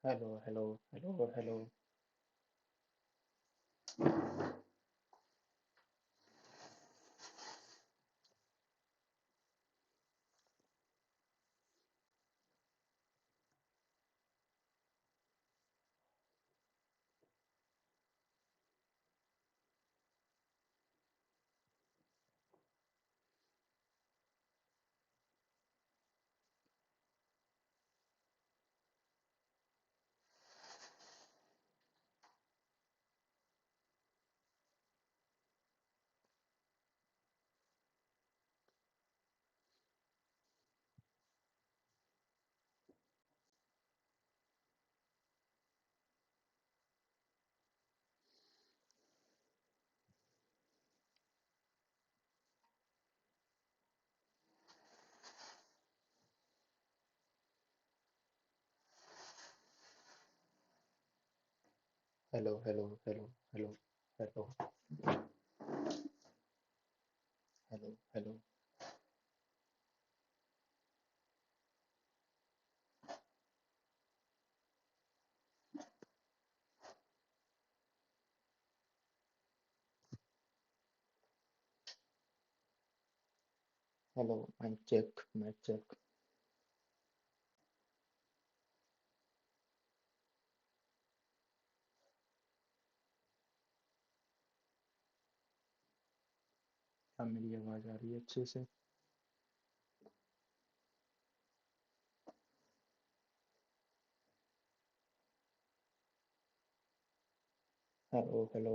Hello, hello, hello, hello, hello, hello, hello, hello, hello, hello, hello, hello, mic check. क्या मेरी आवाज आ रही है अच्छे से? Hello, hello,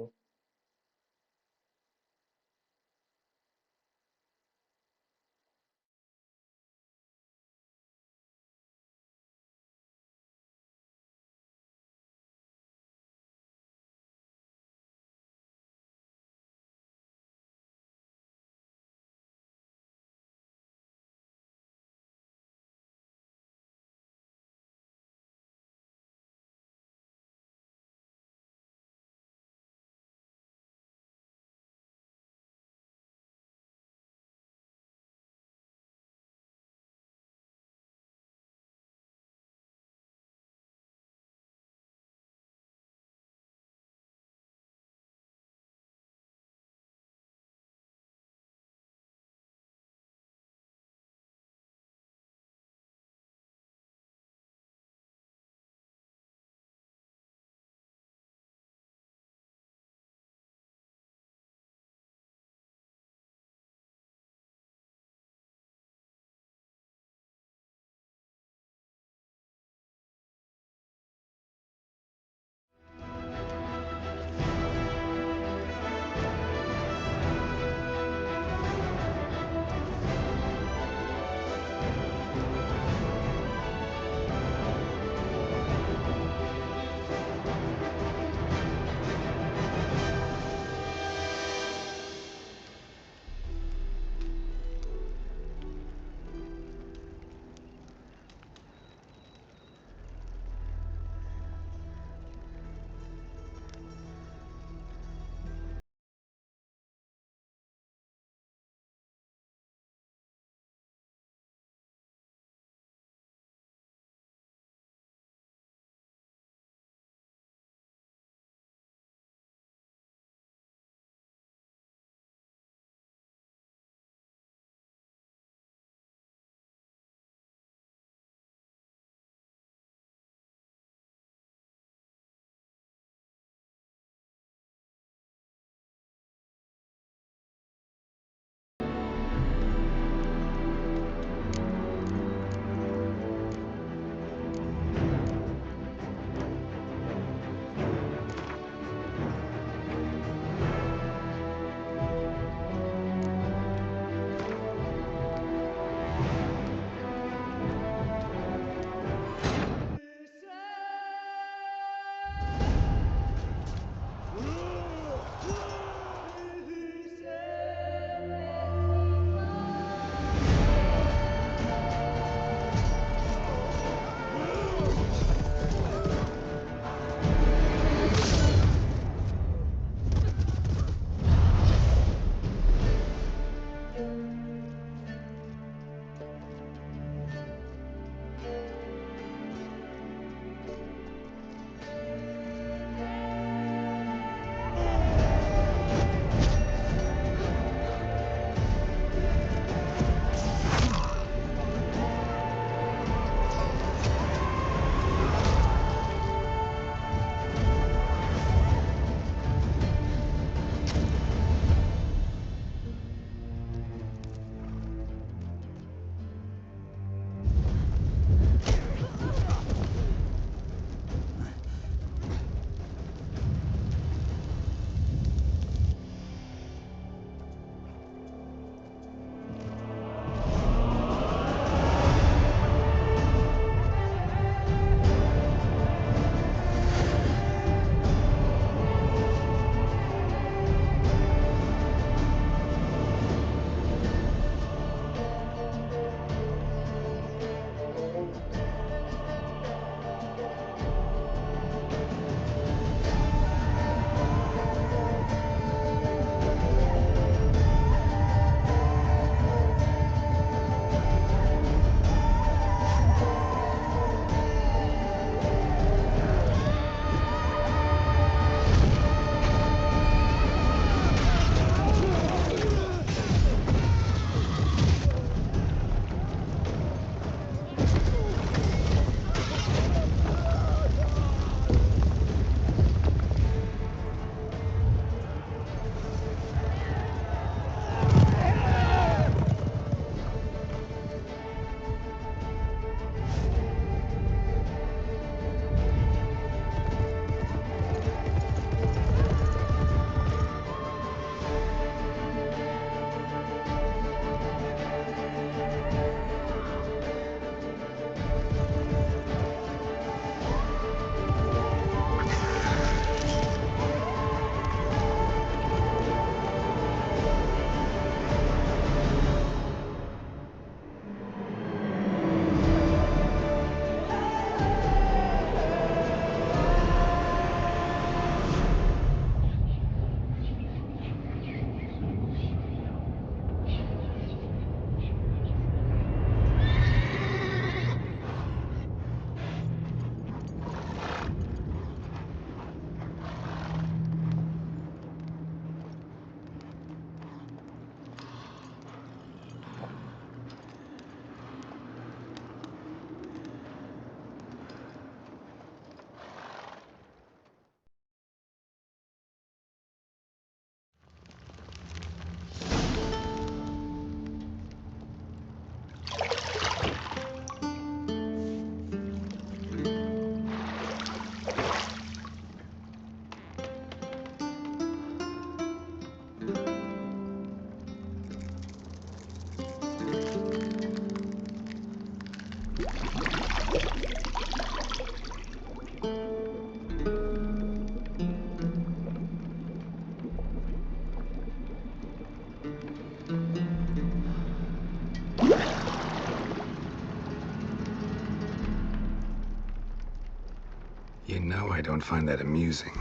No, I don't find that amusing.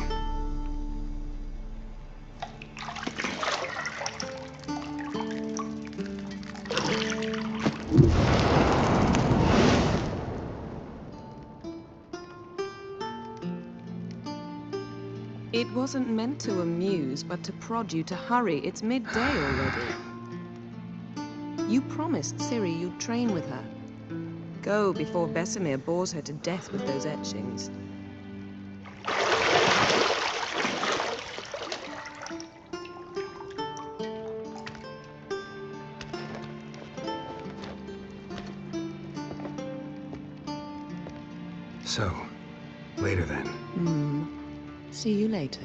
It wasn't meant to amuse, but to prod you to hurry. It's midday already. You promised Ciri you'd train with her. Go before Vesemir bores her to death with those etchings. So, later then. See you later.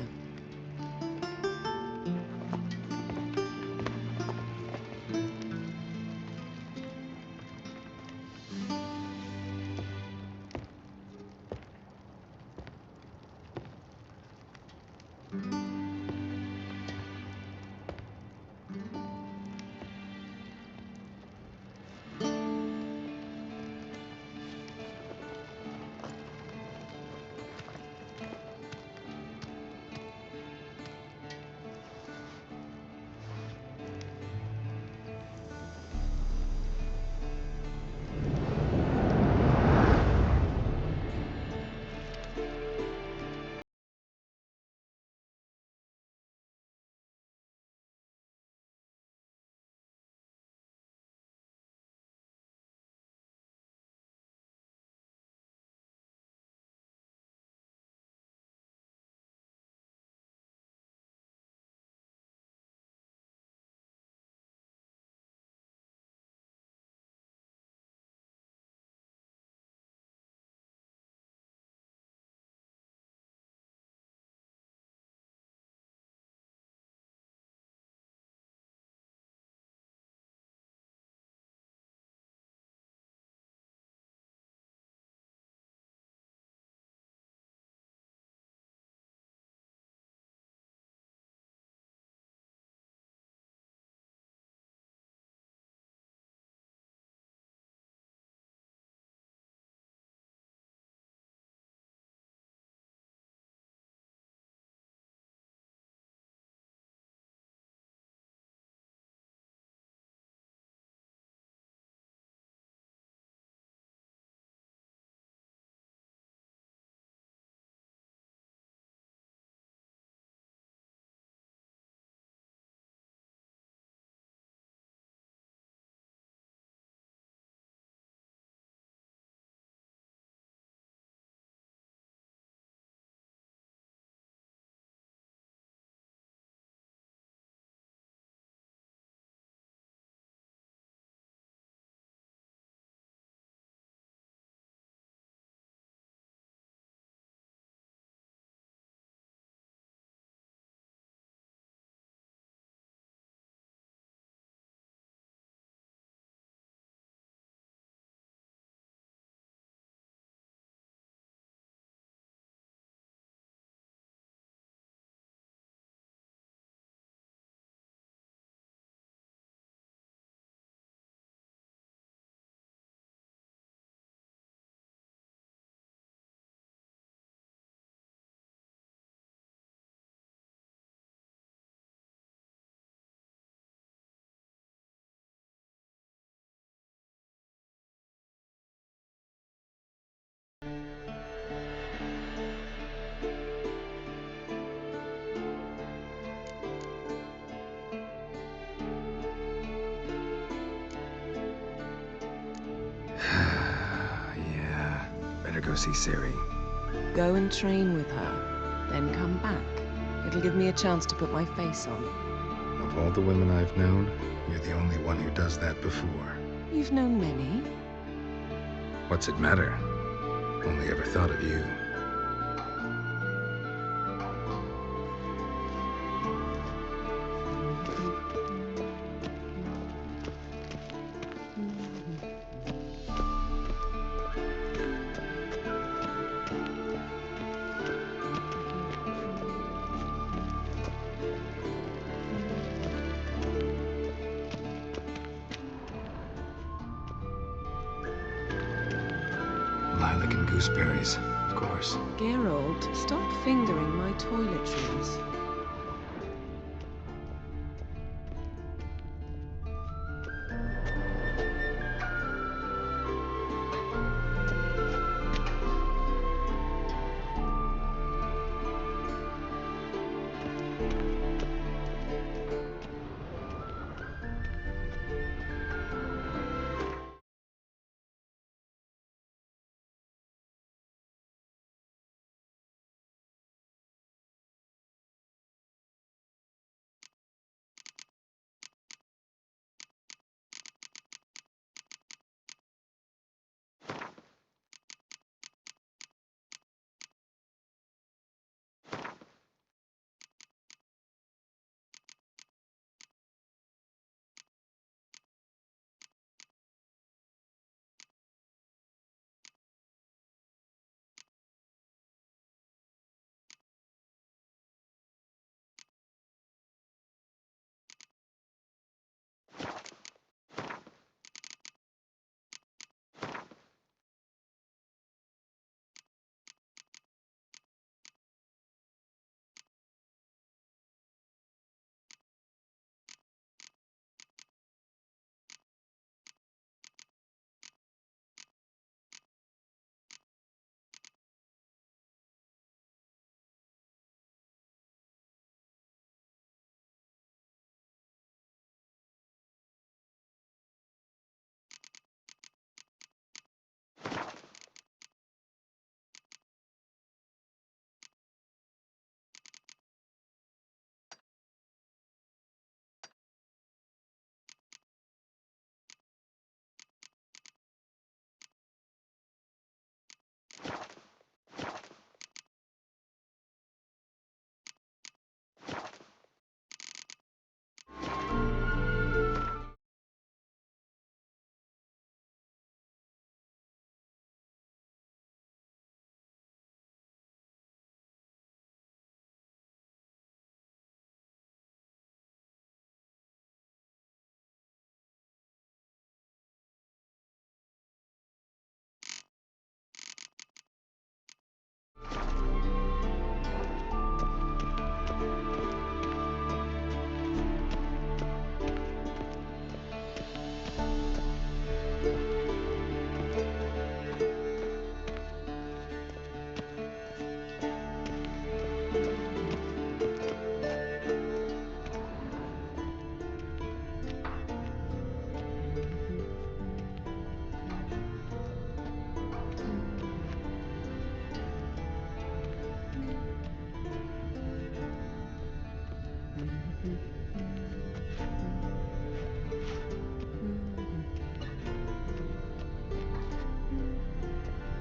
Yeah, better go see Ciri. Go and train with her, then come back. It'll give me a chance to put my face on. Of all the women I've known, you're the only one who does that before. You've known many. What's it matter? Only ever thought of you. Lilac and gooseberries, of course. course. Geralt, stop fingering my toiletries.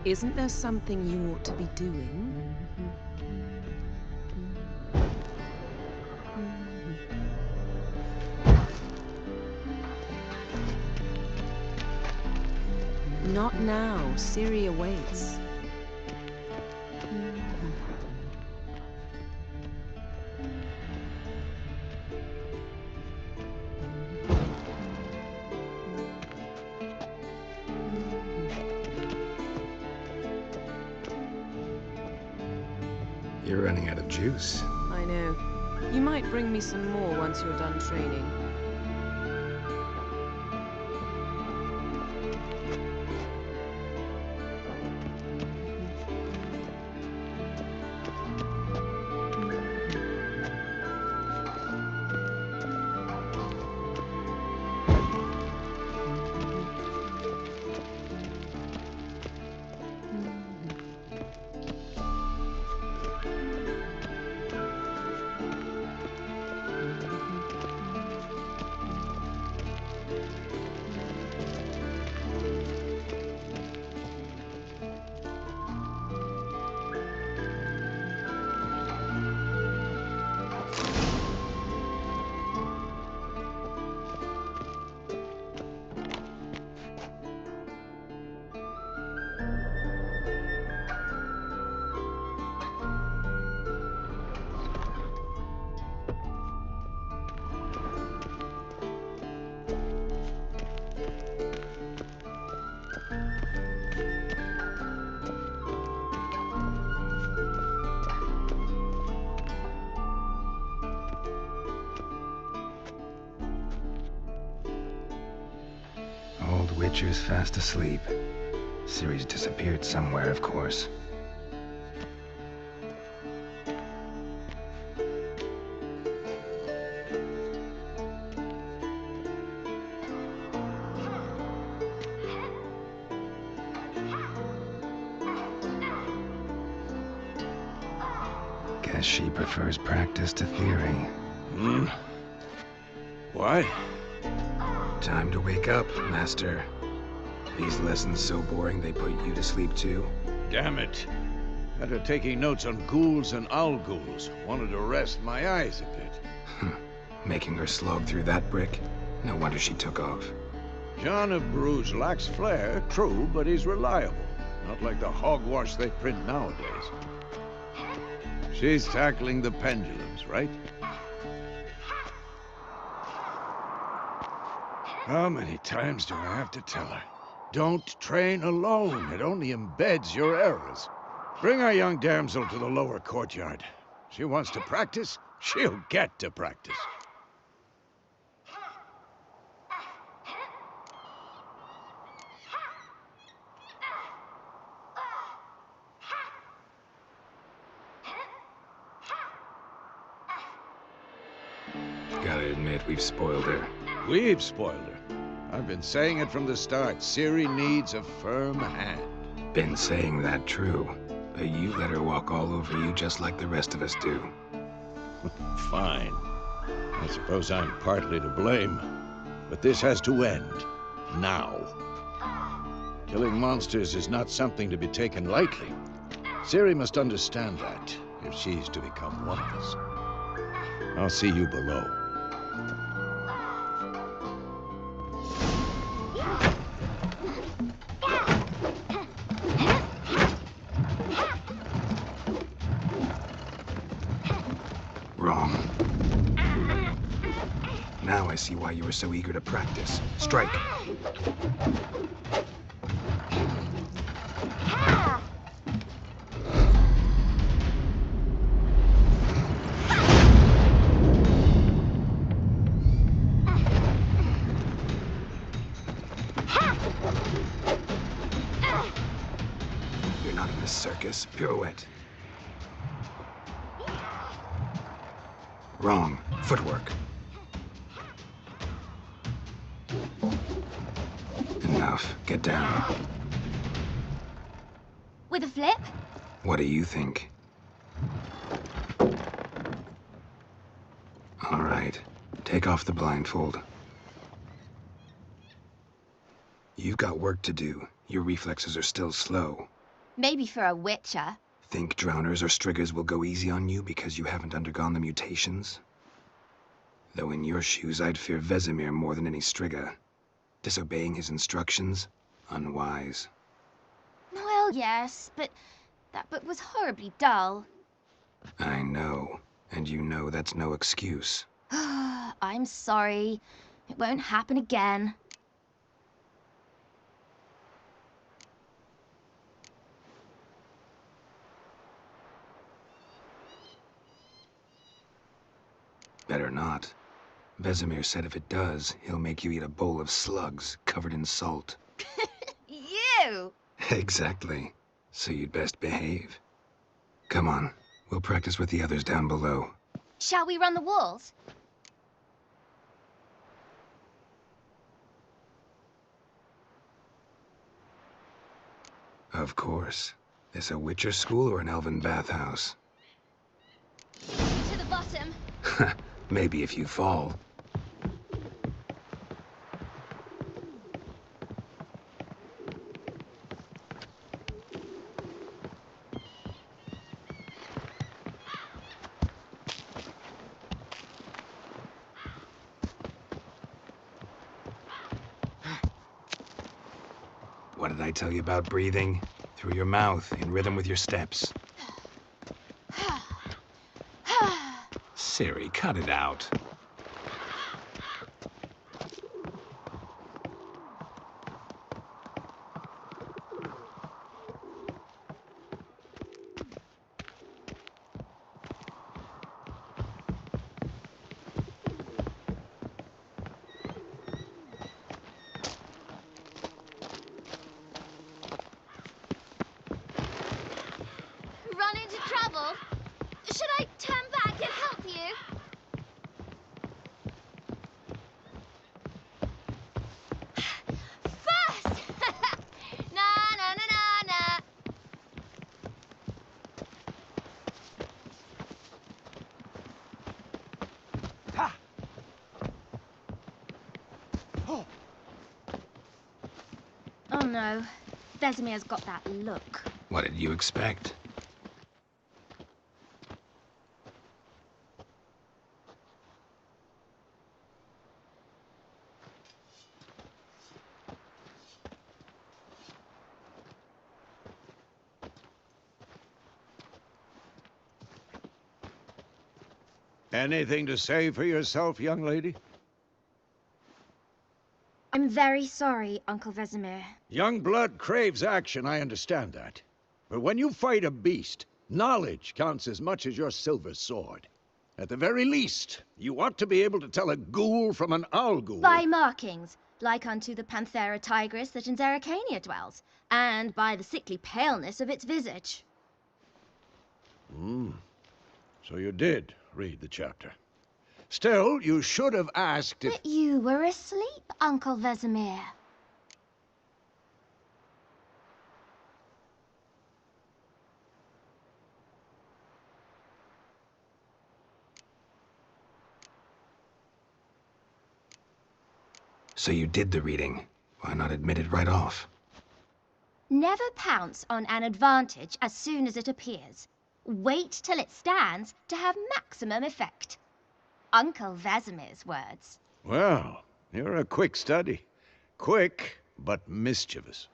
Isn't there something you ought to be doing? Not now. Ciri awaits. You're running out of juice. I know. You might bring me some more once you're done training. Witcher's fast asleep. Ciri's disappeared somewhere, of course. Guess she prefers practice to theory. Hmm? Why? Time to wake up, Master. These lessons so boring they put you to sleep too? Damn it. Had her taking notes on ghouls and owl ghouls. Wanted to rest my eyes a bit. Making her slog through that brick? No wonder she took off. John of Bruges lacks flair, true, but he's reliable. Not like the hogwash they print nowadays. She's tackling the pendulums, right? How many times do I have to tell her? Don't train alone. It only embeds your errors. Bring our young damsel to the lower courtyard. She wants to practice, she'll get to practice. Gotta admit, we've spoiled her. We've spoiled her. I've been saying it from the start. Ciri needs a firm hand. Been saying that true, but you let her walk all over you just like the rest of us do. Fine. I suppose I'm partly to blame. But this has to end. Now. Killing monsters is not something to be taken lightly. Ciri must understand that, if she's to become one of us. I'll see you below. Wrong. Now I see why you were so eager to practice. Strike. You're not in a circus. Pirouette. Wrong. Footwork. Enough. Get down. With a flip? What do you think? All right. Take off the blindfold. You've got work to do. Your reflexes are still slow. Maybe for a witcher. Think drowners or striggers will go easy on you because you haven't undergone the mutations? Though in your shoes, I'd fear Vesemir more than any strigger. Disobeying his instructions? Unwise. Well, yes, but that book was horribly dull. I know. And you know that's no excuse. I'm sorry. It won't happen again. Better not. Vesemir said if it does, he'll make you eat a bowl of slugs covered in salt. You! Exactly. So you'd best behave. Come on. We'll practice with the others down below. Shall we run the walls? Of course. This a Witcher school or an elven bathhouse? To the bottom. Maybe if you fall. What did I tell you about breathing? Through your mouth, in rhythm with your steps. Ciri, cut it out. Oh no. Vesemir's got that look. What did you expect? Anything to say for yourself, young lady? I'm very sorry, Uncle Vesemir. Young blood craves action, I understand that. But when you fight a beast, knowledge counts as much as your silver sword. At the very least, you ought to be able to tell a ghoul from an owl ghoul. By markings, like unto the Panthera tigris that in Zerrikania dwells, and by the sickly paleness of its visage. So you did read the chapter. Still, you should have asked if... But you were asleep, Uncle Vesemir. So you did the reading. Why not admit it right off? Never pounce on an advantage as soon as it appears. Wait till it stands to have maximum effect. Uncle Vesemir's words. Well, you're a quick study. Quick, but mischievous.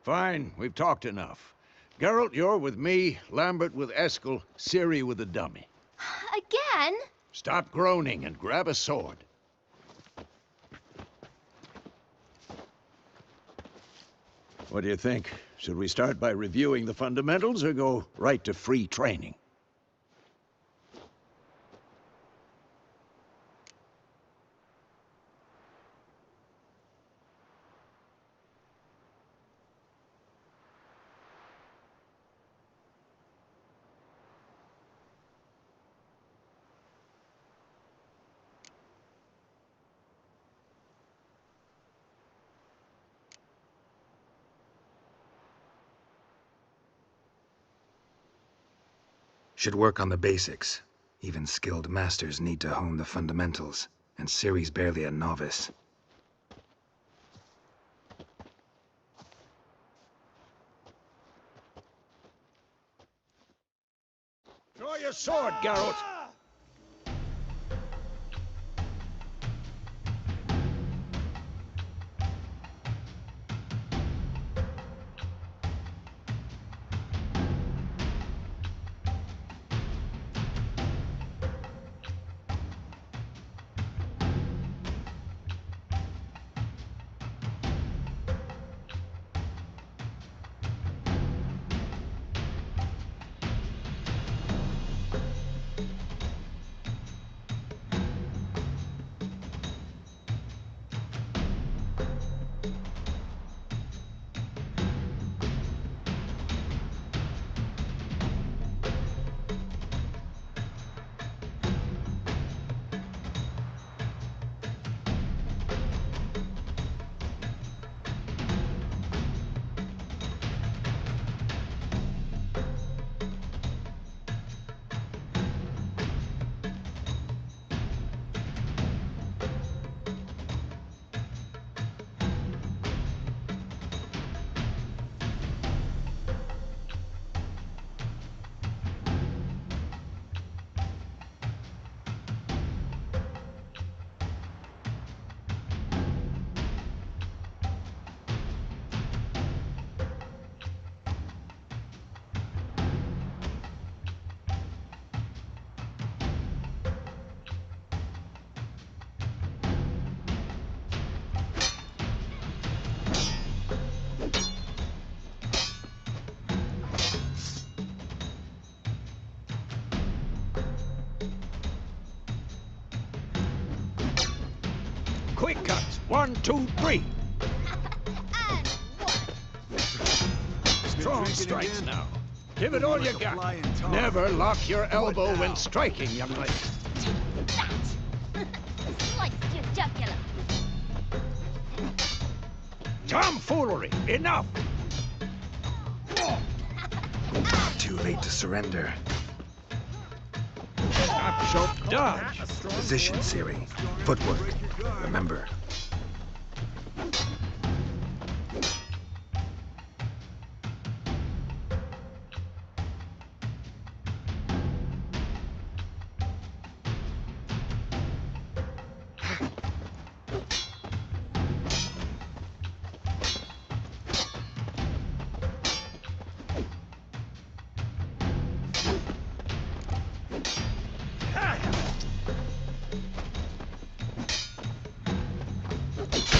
Fine, we've talked enough. Geralt, you're with me, Lambert with Eskel, Ciri with the dummy. Again? Stop groaning and grab a sword. What do you think? Should we start by reviewing the fundamentals or go right to free training? Should work on the basics. Even skilled masters need to hone the fundamentals, and Ciri's barely a novice. Draw your sword, Geralt! Quick cuts! 1, 2, 3! Strong strikes now. Give it all you got. Never lock your elbow when striking, young lady. That! Sliced your jugular. Tomfoolery! Enough! Too late to surrender. Snapshot dodge! Position, Ciri. Footwork. Remember.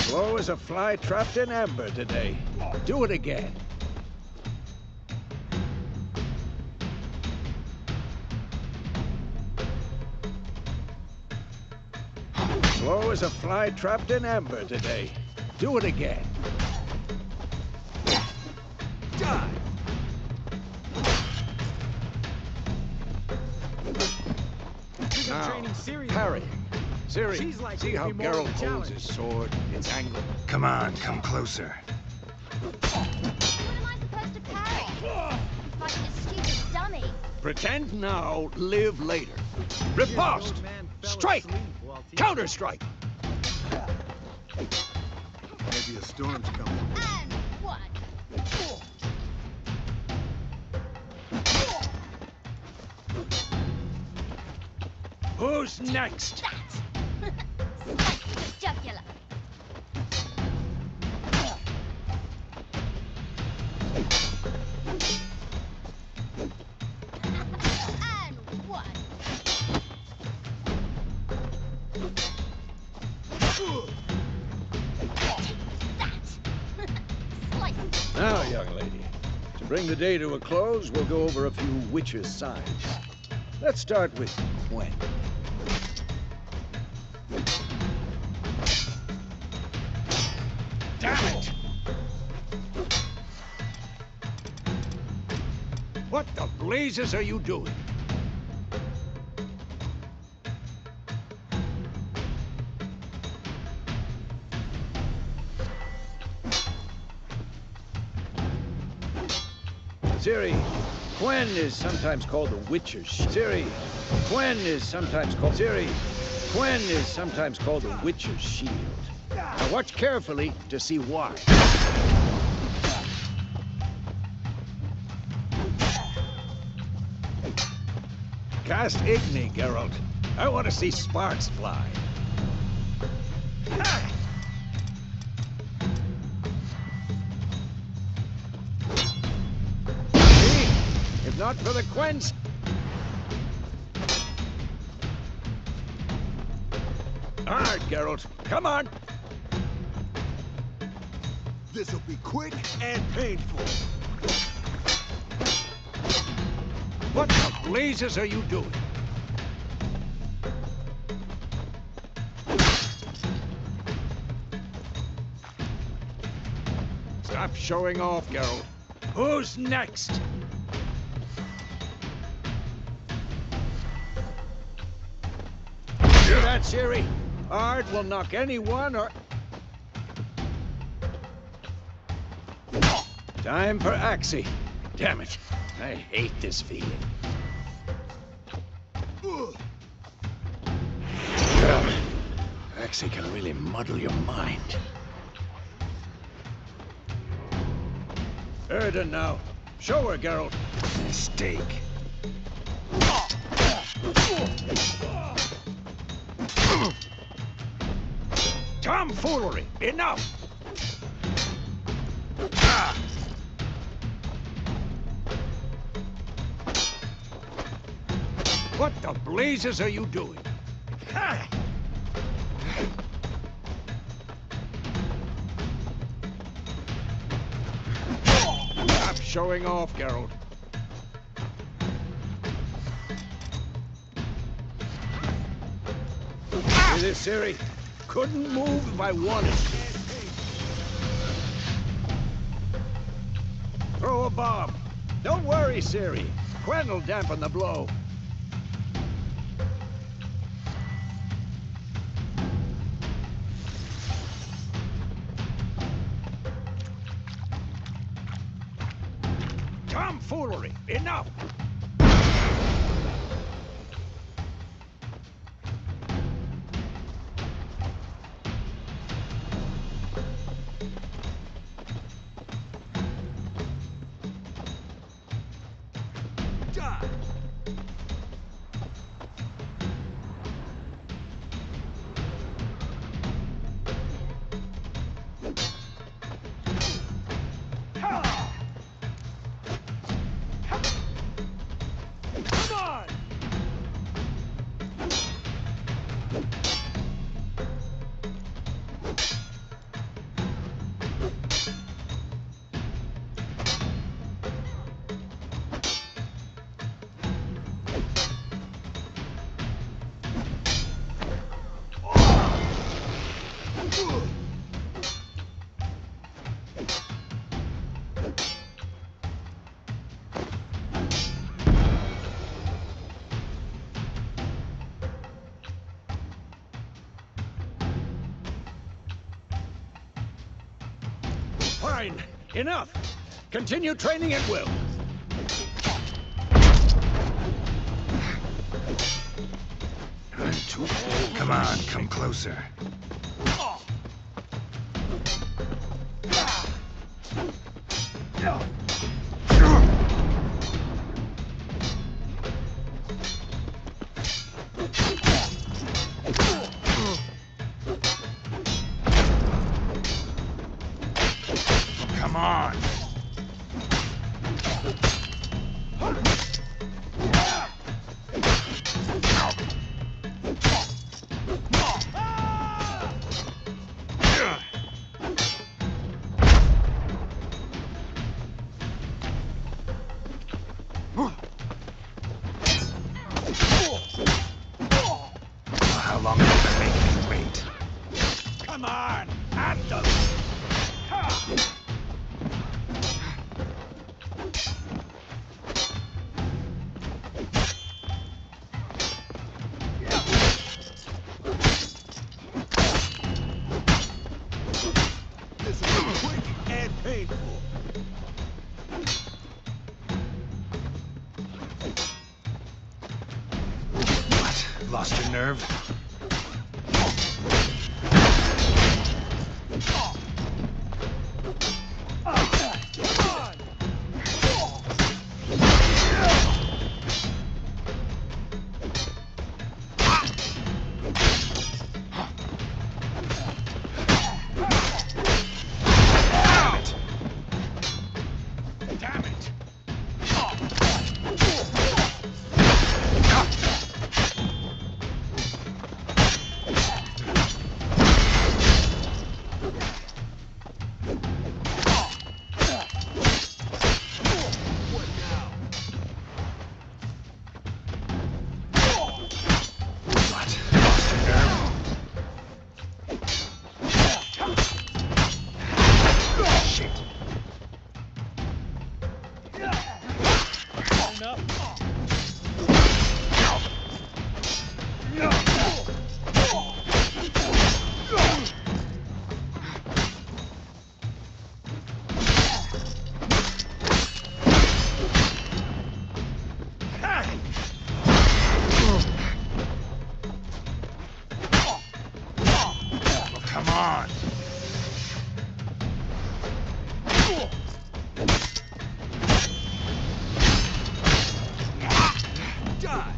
Slow as a fly trapped in amber today. Do it again. Slow as a fly trapped in amber today. Do it again. Die! Now, parry. Ciri, see how Geralt holds his sword, its angle? Come on, come closer. What am I supposed to parry? I'm fighting a stupid dummy. Pretend now, live later. Riposte! Strike! Counter-strike! Maybe a storm's coming. And one. Who's next? That! Slice to the jugular. And one. That! Slice. Now, young lady, to bring the day to a close, we'll go over a few witches' signs. Let's start with Gwen. Damn it! What the blazes are you doing? Ciri, Gwen is sometimes called the Witcher's Ciri, Gwen is sometimes called Ciri, Gwen is sometimes called the Witcher's Shield. Now watch carefully to see why. Cast Igni, Geralt. I want to see sparks fly. See? If not for the Gwens. All right, Geralt. Come on. This'll be quick and painful. What the blazes are you doing? Stop showing off, Geralt. Who's next? Hear that, Ciri? Ard will knock anyone or... Time for Axie. Damn it. I hate this feeling. Ugh. Axie can really muddle your mind. Erden now. Show her, Geralt. Mistake. Tomfoolery! Enough! What the blazes are you doing? Stop showing off, Geralt. See this, Ciri? Couldn't move if I wanted to. Throw a bomb. Don't worry, Ciri. Gwen will dampen the blow. Tomfoolery! Enough! Die! Fine. Enough. Continue training at will. I'm too old. Come on, come closer. Come on. How long are you gonna make me wait? Come on. At them. This will be quick and painful. What? Lost your nerve? Damn it. What now? What? Lost your nerve? Shit. Oh, come on. Die!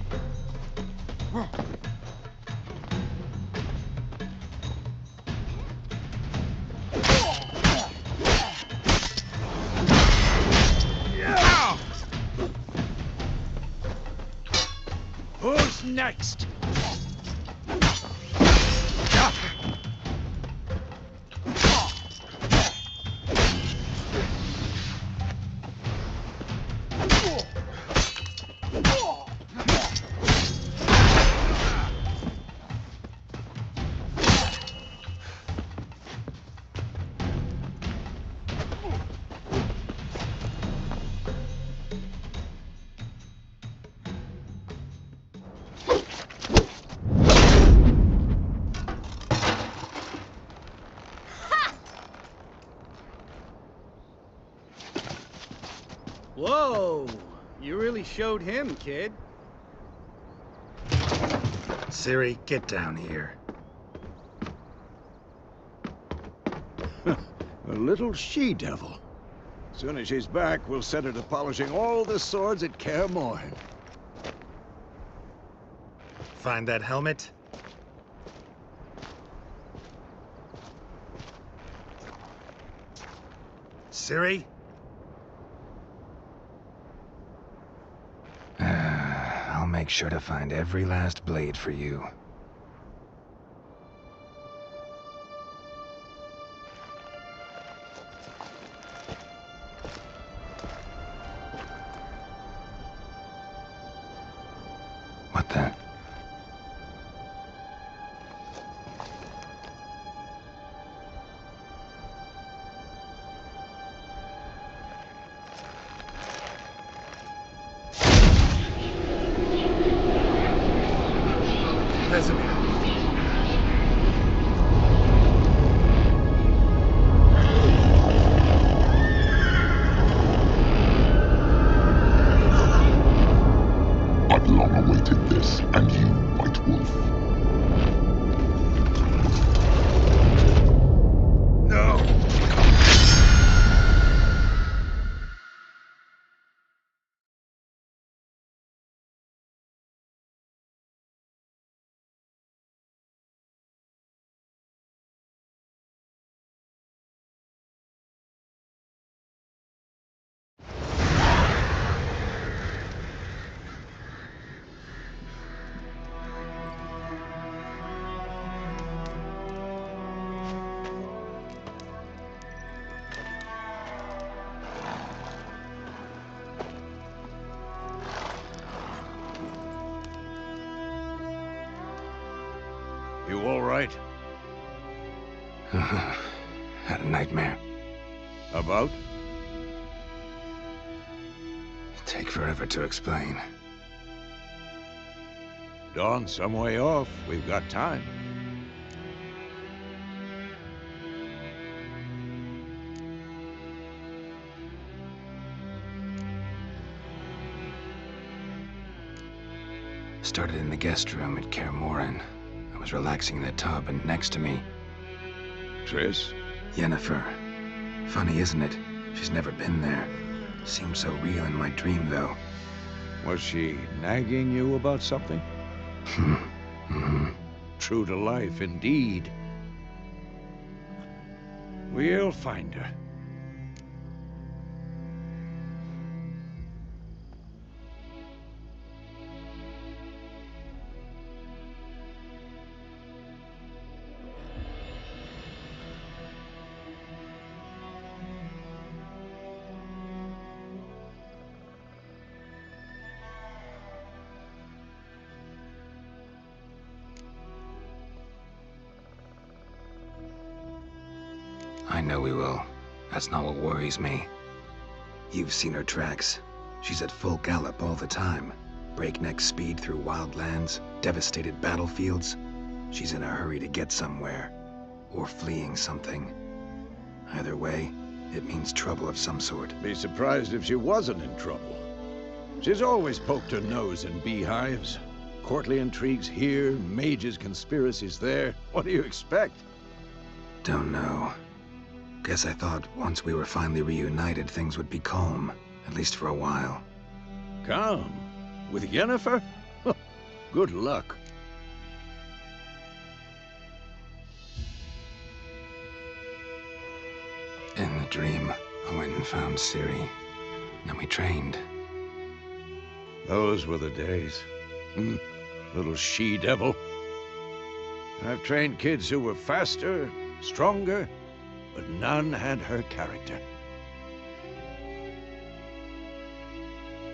Who's next? Whoa! You really showed him, kid. Siri, get down here. A little she-devil. Soon as she's back, we'll set her to polishing all the swords at Kaer Morhen. Find that helmet? Siri? I'll make sure to find every last blade for you. What the? right? Had a nightmare. About? Take forever to explain. Dawn's some way off. We've got time. Started in the guest room at Kaer Morhen. I was relaxing in the tub, and next to me, Triss? Yennefer. Funny, isn't it? She's never been there. Seemed so real in my dream, though. Was she nagging you about something? True to life, indeed. We'll find her. I know we will. That's not what worries me. You've seen her tracks. She's at full gallop all the time. Breakneck speed through wild lands, devastated battlefields. She's in a hurry to get somewhere. Or fleeing something. Either way, it means trouble of some sort. Be surprised if she wasn't in trouble. She's always poked her nose in beehives. Courtly intrigues here, mages' conspiracies there. What do you expect? Don't know. Guess I thought once we were finally reunited, things would be calm. At least for a while. Calm? With Yennefer? Good luck. In the dream, I went and found Ciri. Then we trained. Those were the days. Little she-devil. I've trained kids who were faster, stronger, but none had her character.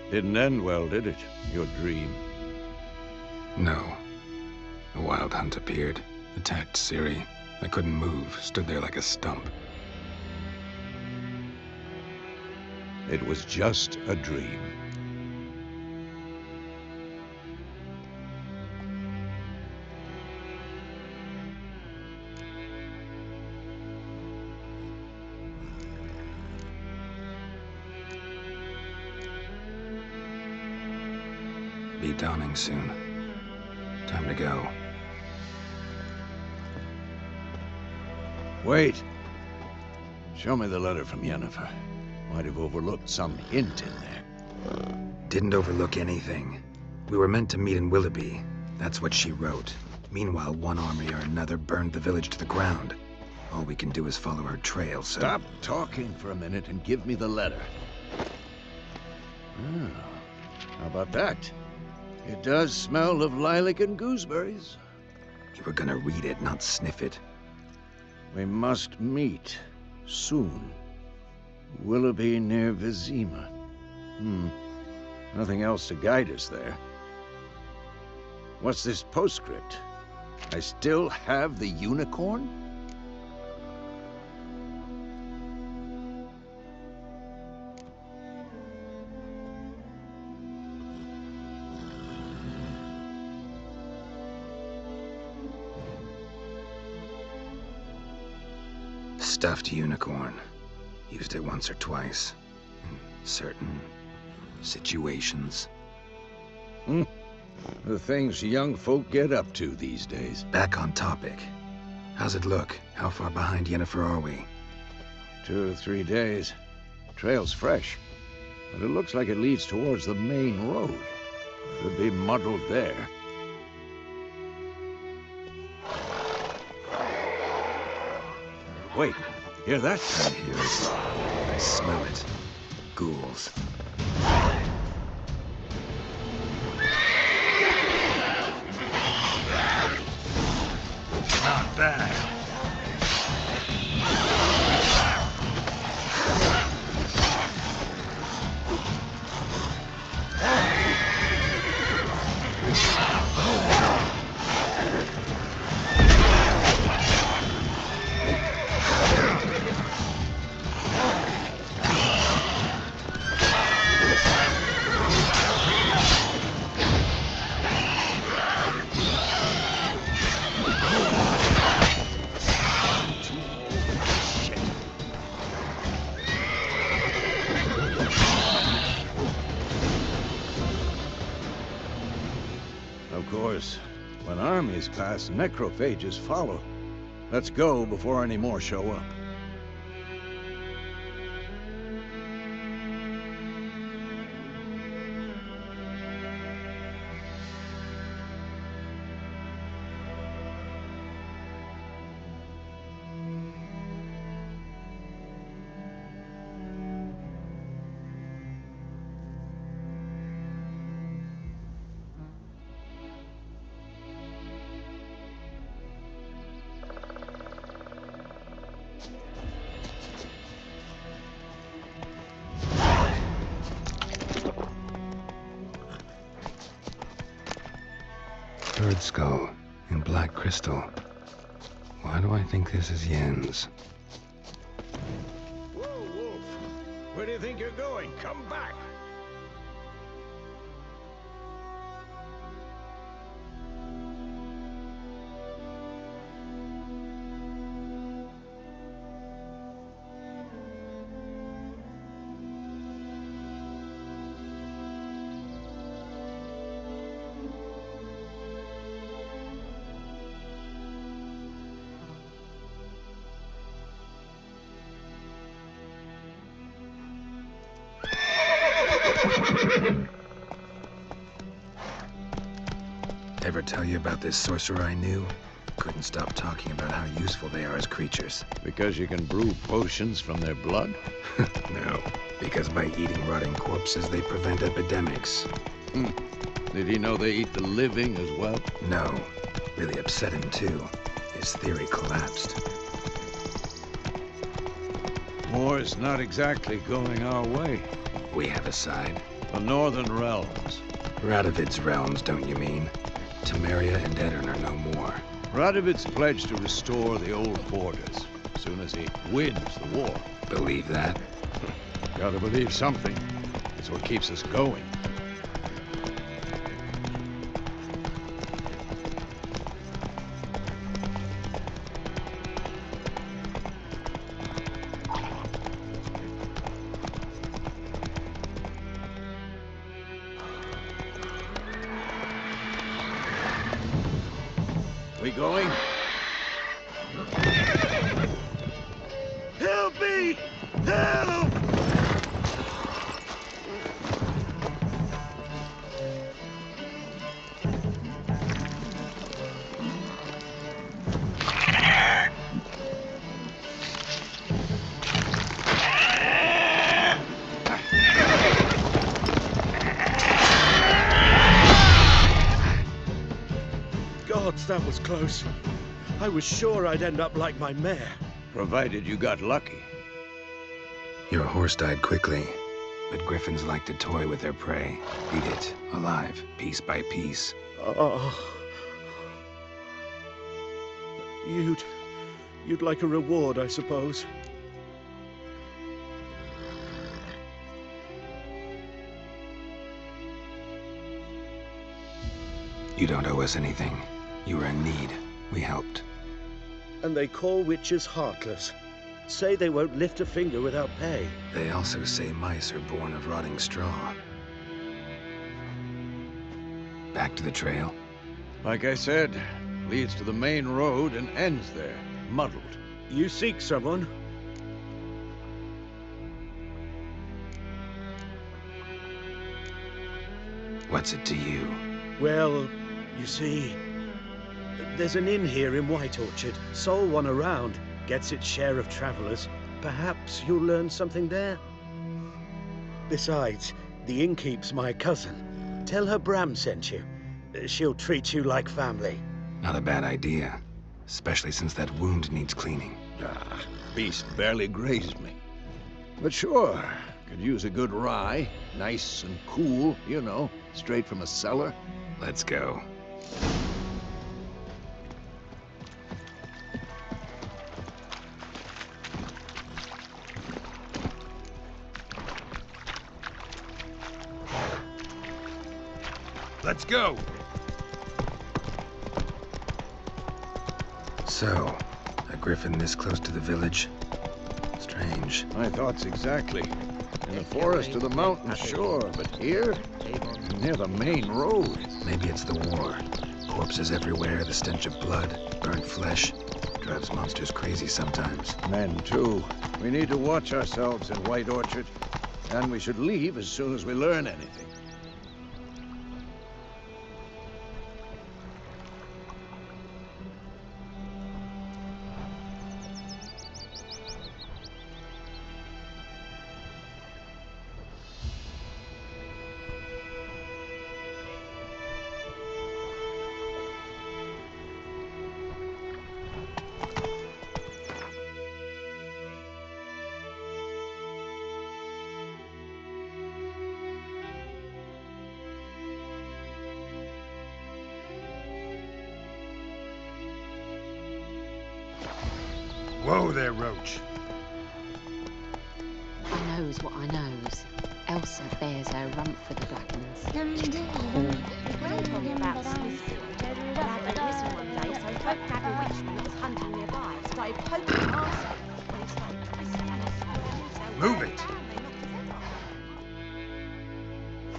Didn't end well, did it? Your dream? No. A wild hunt appeared, attacked Ciri. I couldn't move, stood there like a stump. It was just a dream. Be dawning soon. Time to go. Wait. Show me the letter from Yennefer. Might have overlooked some hint in there. Didn't overlook anything. We were meant to meet in Willoughby. That's what she wrote. Meanwhile, one army or another burned the village to the ground. All we can do is follow her trail, so... Stop talking for a minute and give me the letter. How about that? It does smell of lilac and gooseberries. You were gonna read it, not sniff it. We must meet. Soon. Willoughby near Vizima. Nothing else to guide us there. What's this postscript? I still have the unicorn? Stuffed unicorn. Used it once or twice. In certain situations. The things young folk get up to these days. Back on topic. How's it look? How far behind Yennefer are we? 2 or 3 days. Trail's fresh, but it looks like it leads towards the main road. Could be muddled there. Wait, hear that? I hear it. I smell it. Ghouls. Not bad. course, when armies pass, necrophages follow. Let's go before any more show up. Bird skull in black crystal. Why do I think this is Yen's? Whoa, Wolf! Where do you think you're going? Come back! Ever tell you about this sorcerer I knew? Couldn't stop talking about how useful they are as creatures. Because you can brew potions from their blood? No, because by eating rotting corpses, they prevent epidemics. Did he know they eat the living as well? No, really upset him too. His theory collapsed. War's not exactly going our way. We have a side. The Northern Realms. Radovid's realms, don't you mean? Temeria and Edirn are no more. Radovid's pledged to restore the old borders as soon as he wins the war. Believe that? Gotta believe something. It's what keeps us going. We going? Help me! Help! Gods, that was close. I was sure I'd end up like my mare. Provided you got lucky. Your horse died quickly, but griffins like to toy with their prey. Eat it, alive, piece by piece. Oh. You'd like a reward, I suppose. You don't owe us anything. You were in need. We helped. And they call witches heartless. Say they won't lift a finger without pay. They also say mice are born of rotting straw. Back to the trail? Like I said, leads to the main road and ends there, muddled. You seek someone? What's it to you? Well, you see, there's an inn here in White Orchard. Sole one around. Gets its share of travelers. Perhaps you'll learn something there. Besides, the innkeep's my cousin. Tell her Bram sent you. She'll treat you like family. Not a bad idea. Especially since that wound needs cleaning. Ah, beast barely grazed me. But sure, could use a good rye. Nice and cool, you know, straight from a cellar. Let's go. Let's go! So, a griffin this close to the village? Strange. My thoughts exactly. In the forest or the mountains, sure, but here? Near the main road. Maybe it's the war. Corpses everywhere, the stench of blood, burnt flesh. Drives monsters crazy sometimes. Men, too. We need to watch ourselves in White Orchard. And we should leave as soon as we learn anything. Whoa there, Roach. I knows what I knows. Elsa bears her rump for the blackens. Gran told me about Smith's boy. Lad went missing one day, so folk nagging witch that was hunting nearby started poking his arse out when he started twisting and swallowing. Move it!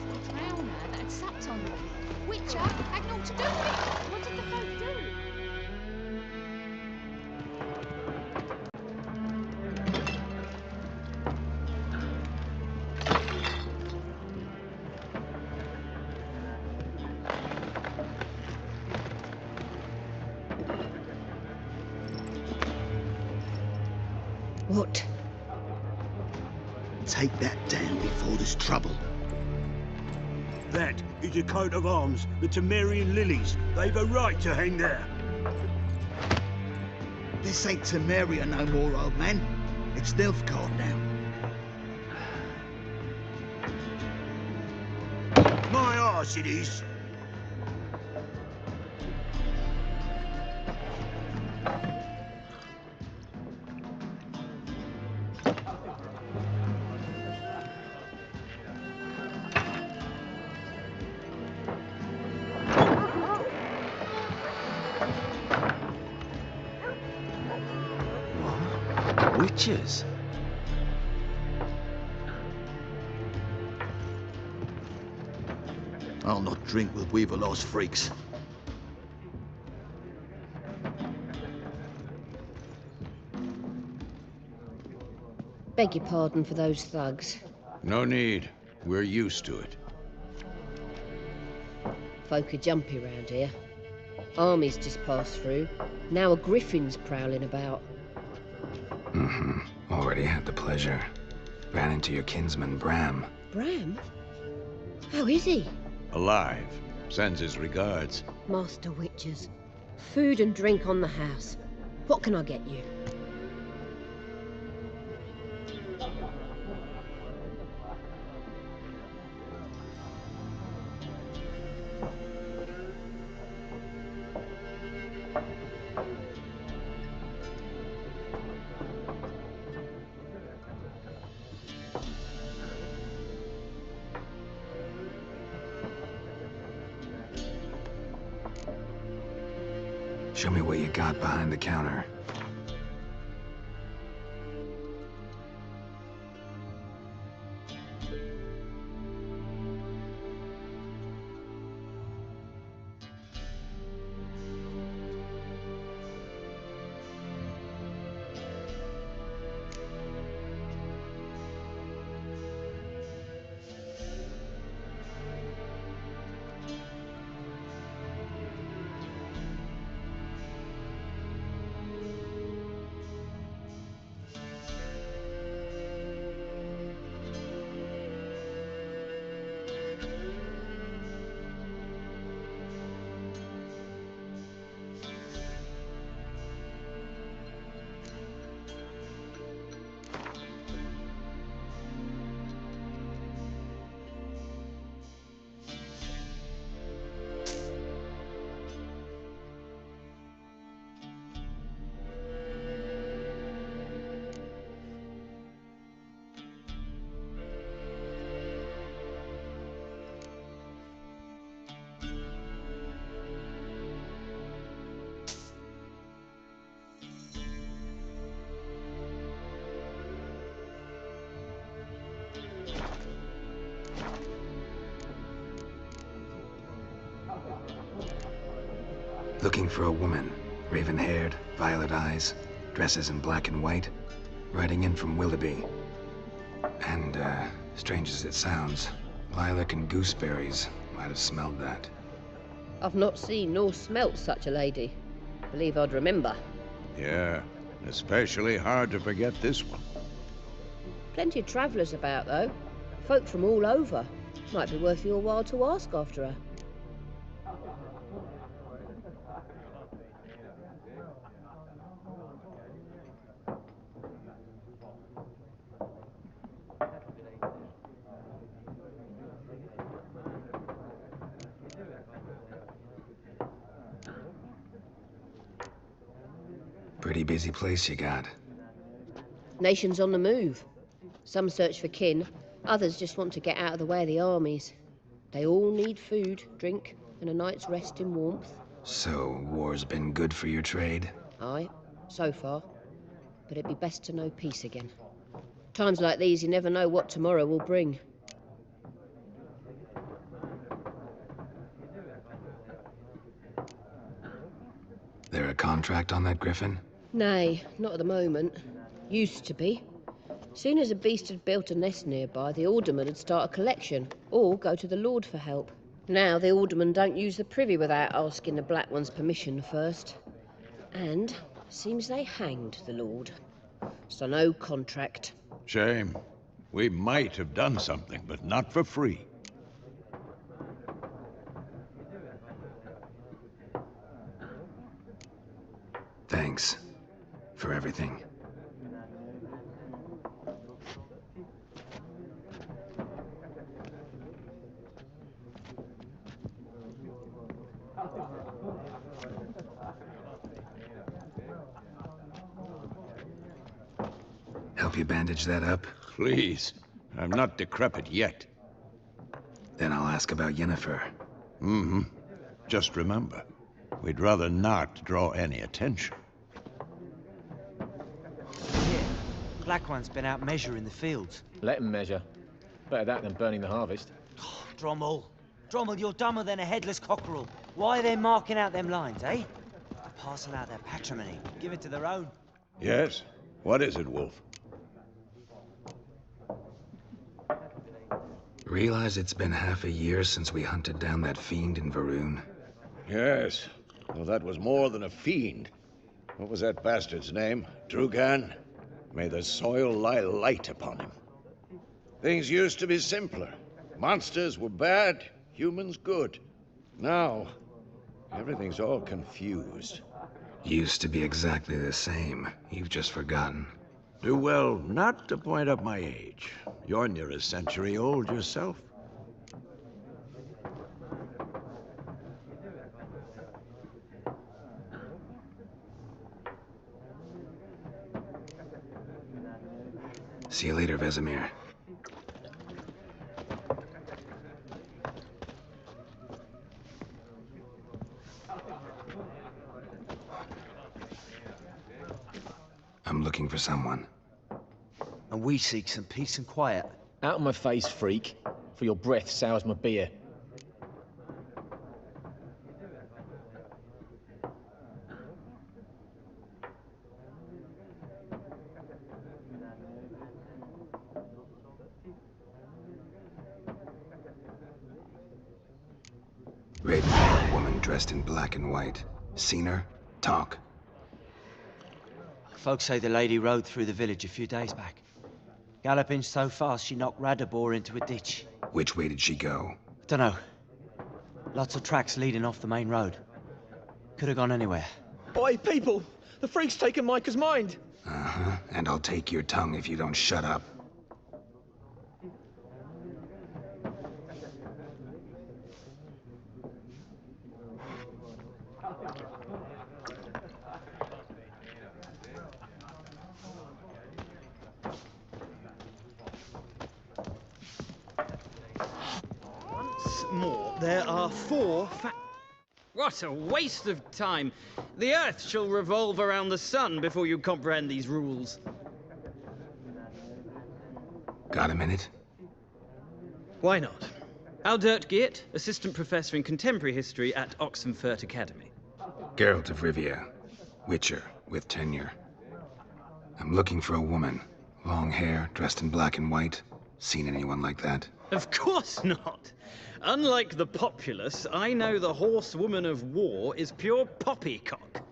The drowner that had sucked on them. Witcher had naught to do with it. What did the folk do? What? Take that down before there's trouble. That is a coat of arms, the Temerian lilies. They've a right to hang there. This ain't Temeria no more, old man. It's Nilfgaard now. My arse it is. Witches? I'll not drink with Weaverlaw's freaks. Beg your pardon for those thugs. No need. We're used to it. Folk are jumpy round here. Armies just passed through. Now a griffin's prowling about. Mm-hmm. Already had the pleasure. Ran into your kinsman, Bram. Bram? How is he? Alive. Sends his regards. Master Witches. Food and drink on the house. What can I get you? Show me what you got behind the counter. Looking for a woman. Raven-haired, violet eyes, dresses in black and white. Riding in from Willoughby. And, strange as it sounds, lilac and gooseberries might have smelled that. I've not seen nor smelt such a lady. Believe I'd remember. Yeah, especially hard to forget this one. Plenty of travellers about, though. Folk from all over. Might be worth your while to ask after her. Pretty busy place you got. Nations on the move. Some search for kin, others just want to get out of the way of the armies. They all need food, drink, and a night's rest in warmth. So, war's been good for your trade? Aye, so far. But it'd be best to know peace again. Times like these, you never know what tomorrow will bring. There a contract on that griffin? Nay, not at the moment. Used to be. Soon as a beast had built a nest nearby, the alderman would start a collection, or go to the lord for help. Now the aldermen don't use the privy without asking the Black One's permission first. And seems they hanged the lord. So no contract. Shame. We might have done something, but not for free. Thanks. For everything. Help you bandage that up? Please. I'm not decrepit yet. Then I'll ask about Yennefer. Mm-hmm. Just remember, we'd rather not draw any attention. Here, Black One's been out measuring the fields. Let him measure. Better that than burning the harvest. Drommel. Drommel, you're dumber than a headless cockerel. Why are they marking out them lines, eh? Parcel out their patrimony. Give it to their own. Yes? What is it, Wolf? Realize it's been half a year since we hunted down that fiend in Varun? Yes. Well, that was more than a fiend. What was that bastard's name? Drugan? May the soil lie light upon him. Things used to be simpler. Monsters were bad, humans good. Now, everything's all confused. Used to be exactly the same. You've just forgotten. Do well not to point up my age. You're near a century old yourself. See you later, Vesemir. I'm looking for someone. And we seek some peace and quiet. Out of my face, freak. For your breath sours my beer. Raven, woman dressed in black and white. Seen her? Talk. Folks say the lady rode through the village a few days back. Galloping so fast she knocked Radabor into a ditch. Which way did she go? Dunno. Lots of tracks leading off the main road. Could have gone anywhere. Oi, people! The freak's taken Micah's mind! Uh-huh. And I'll take your tongue if you don't shut up. More, there are 4 What a waste of time! The Earth shall revolve around the sun before you comprehend these rules. Got a minute? Why not? Aldert Geert, Assistant Professor in Contemporary History at Oxenfurt Academy. Geralt of Rivia, Witcher with tenure. I'm looking for a woman. Long hair, dressed in black and white. Seen anyone like that? Of course not. Unlike the populace, I know the horsewoman of war is pure poppycock.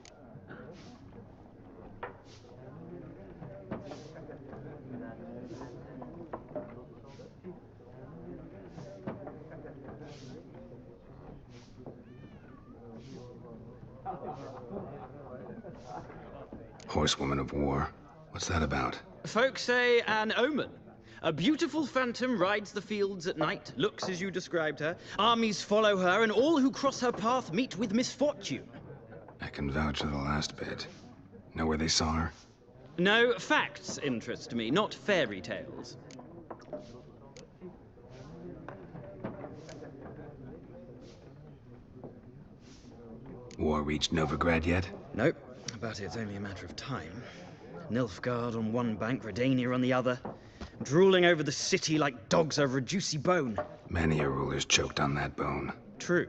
Horsewoman of war? What's that about? Folk say an omen. A beautiful phantom rides the fields at night, looks as you described her. Armies follow her, and all who cross her path meet with misfortune. I can vouch for the last bit. Know where they saw her? No, facts interest me, not fairy tales. War reached Novigrad yet? Nope, but it's only a matter of time. Nilfgaard on one bank, Redania on the other, drooling over the city like dogs over a juicy bone. Many a ruler's choked on that bone. True.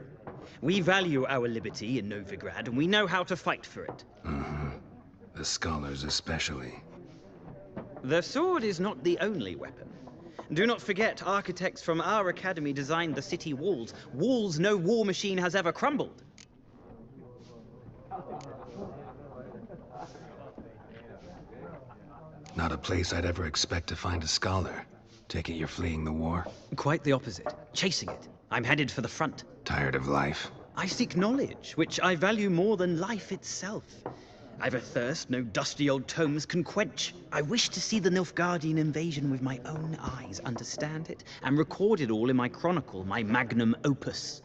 We value our liberty in Novigrad, and we know how to fight for it. The scholars especially. The sword is not the only weapon. Do not forget, architects from our academy designed the city walls. Walls no war machine has ever crumbled. Not a place I'd ever expect to find a scholar. Take it you're fleeing the war? Quite the opposite. Chasing it. I'm headed for the front. Tired of life? I seek knowledge, which I value more than life itself. I've a thirst no dusty old tomes can quench. I wish to see the Nilfgaardian invasion with my own eyes, understand it, and record it all in my chronicle, my magnum opus.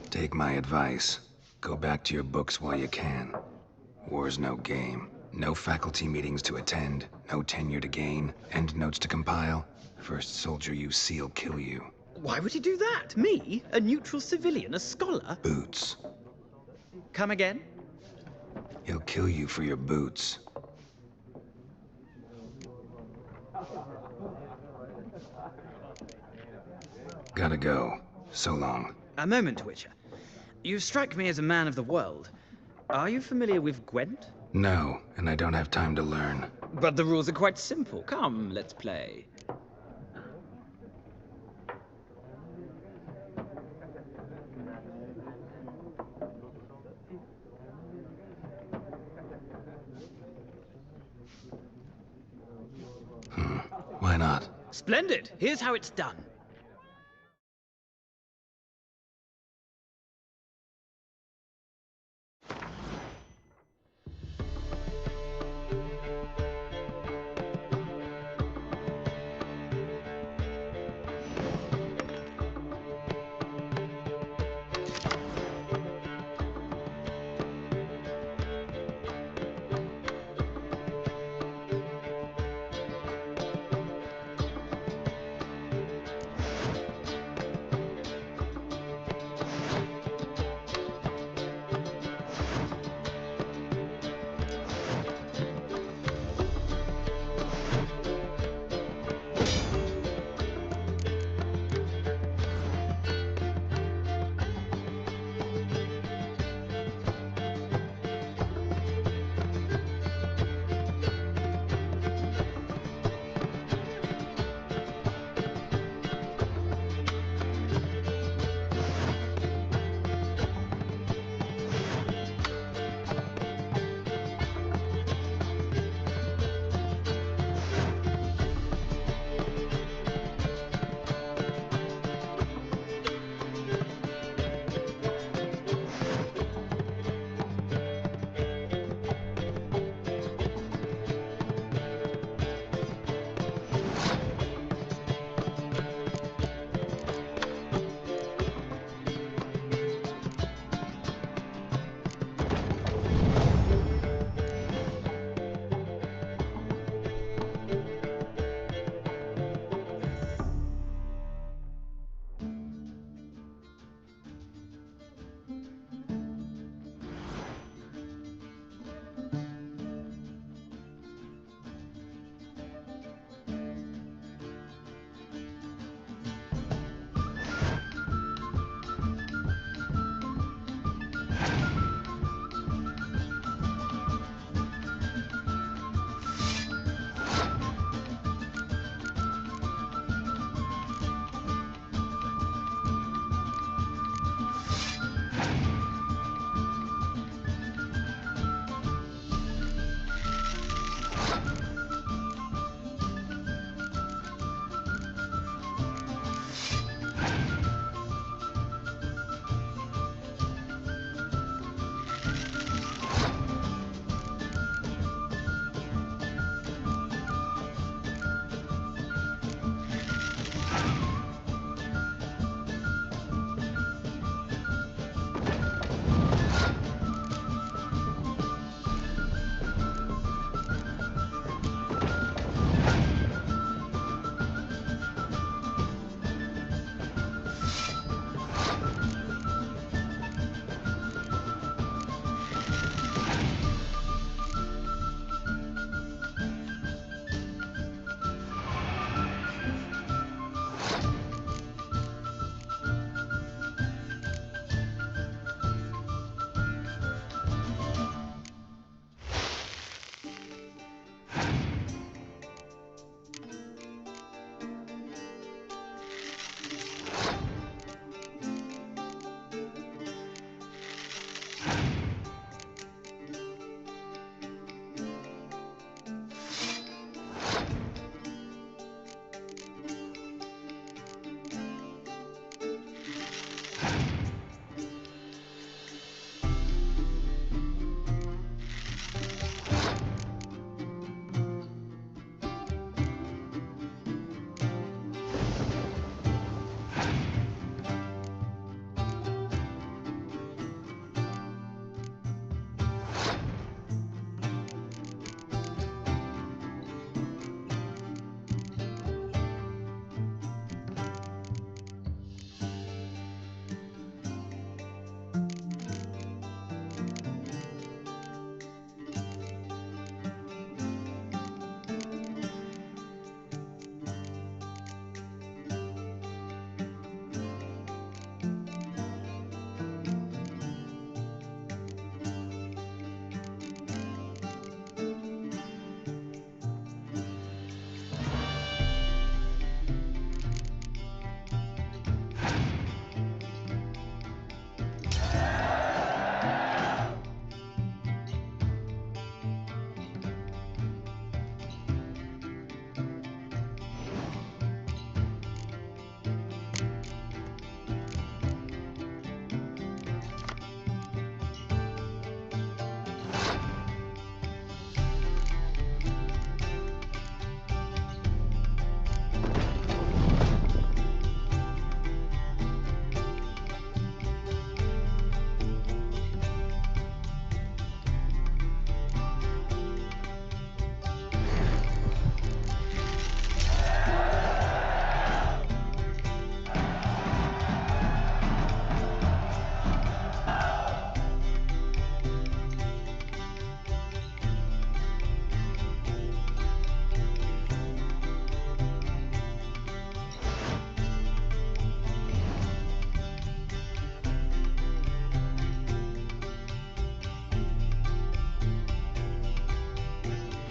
Take my advice. Go back to your books while you can. War's no game. No faculty meetings to attend, no tenure to gain, end notes to compile. First soldier you see'll kill you. Why would he do that? Me? A neutral civilian? A scholar? Boots. Come again? He'll kill you for your boots. Gotta go. So long. A moment, Witcher. You strike me as a man of the world. Are you familiar with Gwent? No, and I don't have time to learn. But the rules are quite simple. Come, let's play. Why not? Splendid! Here's how it's done.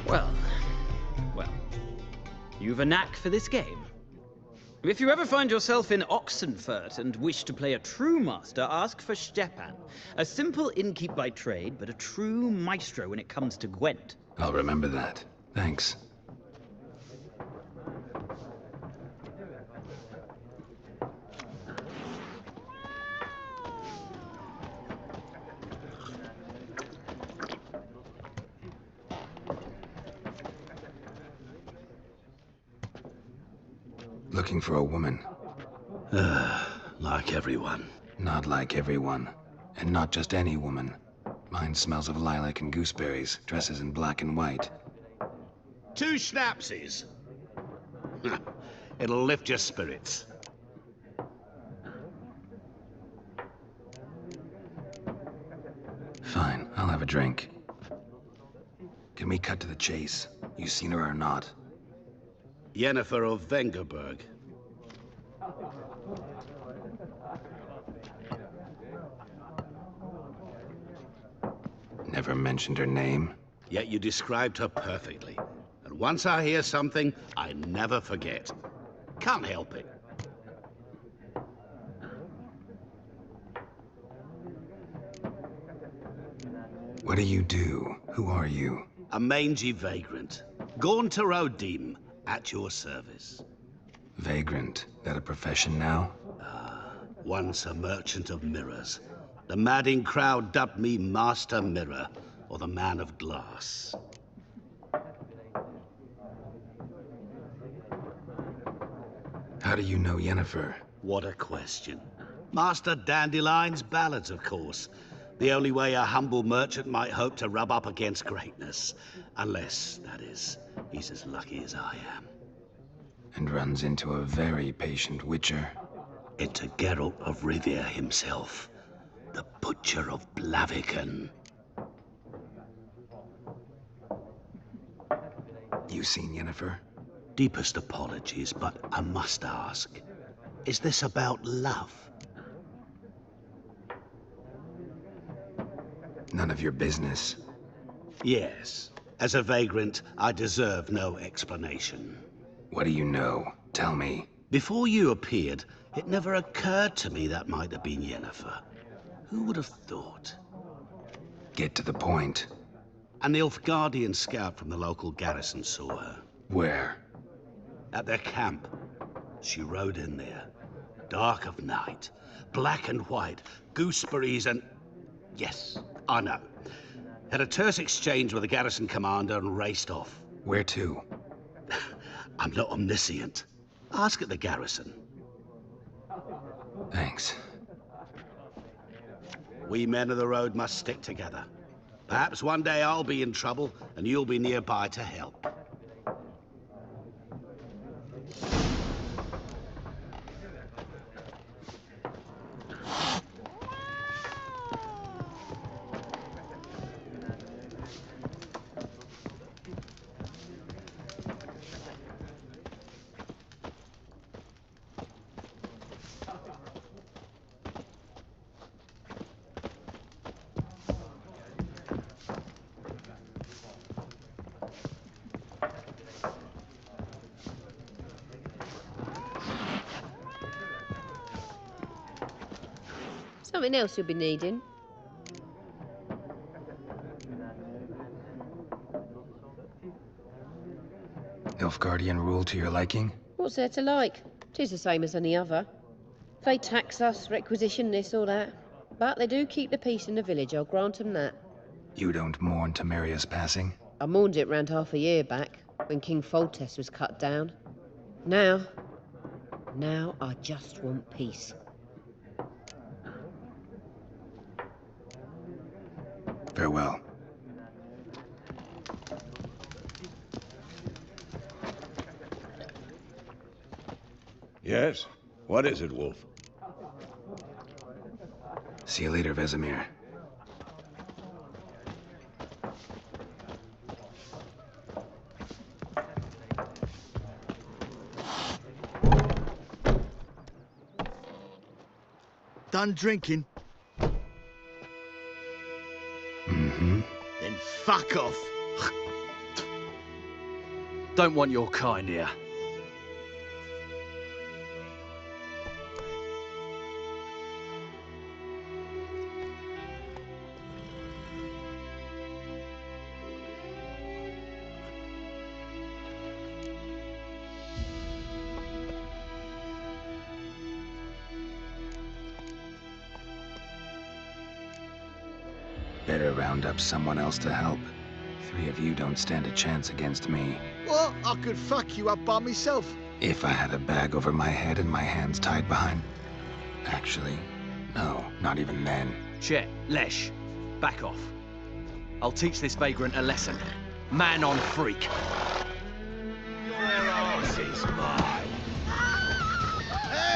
Well, you've a knack for this game. If you ever find yourself in Oxenfurt and wish to play a true master, ask for Stepan. A simple innkeep by trade, but a true maestro when it comes to Gwent. I'll remember that. Thanks. Looking for a woman. Like everyone. Not like everyone. And not just any woman. Mine smells of lilac and gooseberries, dresses in black and white. 2 schnapsies. It'll lift your spirits. Fine, I'll have a drink. Can we cut to the chase? You seen her or not? Yennefer of Vengerberg. Never mentioned her name. Yet you described her perfectly. And once I hear something, I never forget. Can't help it. What do you do? Who are you? A mangy vagrant. Gone to Rodim, at your service. Vagrant. That a profession now? Once a merchant of mirrors. The madding crowd dubbed me Master Mirror, or the Man of Glass. How do you know Yennefer? What a question. Master Dandelion's ballads, of course. The only way a humble merchant might hope to rub up against greatness. Unless, that is, he's as lucky as I am. And runs into a very patient witcher. Into Geralt of Rivia himself. The Butcher of Blaviken. You seen Yennefer? Deepest apologies, but I must ask. Is this about love? None of your business. Yes. As a vagrant, I deserve no explanation. What do you know? Tell me. Before you appeared, it never occurred to me that might have been Yennefer. Who would have thought? Get to the point. An Nilfgaardian scout from the local garrison saw her. Where? At their camp. She rode in there. Dark of night. Black and white. Gooseberries and... Yes, I know. Had a terse exchange with the garrison commander and raced off. Where to? I'm not omniscient. Ask at the garrison. Thanks. We men of the road must stick together. Perhaps one day I'll be in trouble and you'll be nearby to help. Something else you'll be needing. Nilfgaardian rule to your liking? What's there to like? 'Tis the same as any other. They tax us, requisition this or that. But they do keep the peace in the village, I'll grant 'em that. You don't mourn Temeria's passing? I mourned it round half a year back, when King Foltest was cut down. Now I just want peace. Farewell. Yes? What is it, Wolf? See you later, Vesemir. Done drinking? Mm-hmm. Then fuck off. Don't want your kind here. Better round up someone else to help. 3 of you don't stand a chance against me. What? I could fuck you up by myself. If I had a bag over my head and my hands tied behind... Actually, no, not even then. Chet, Lesh, back off. I'll teach this vagrant a lesson. Man on freak. Your arse is mine.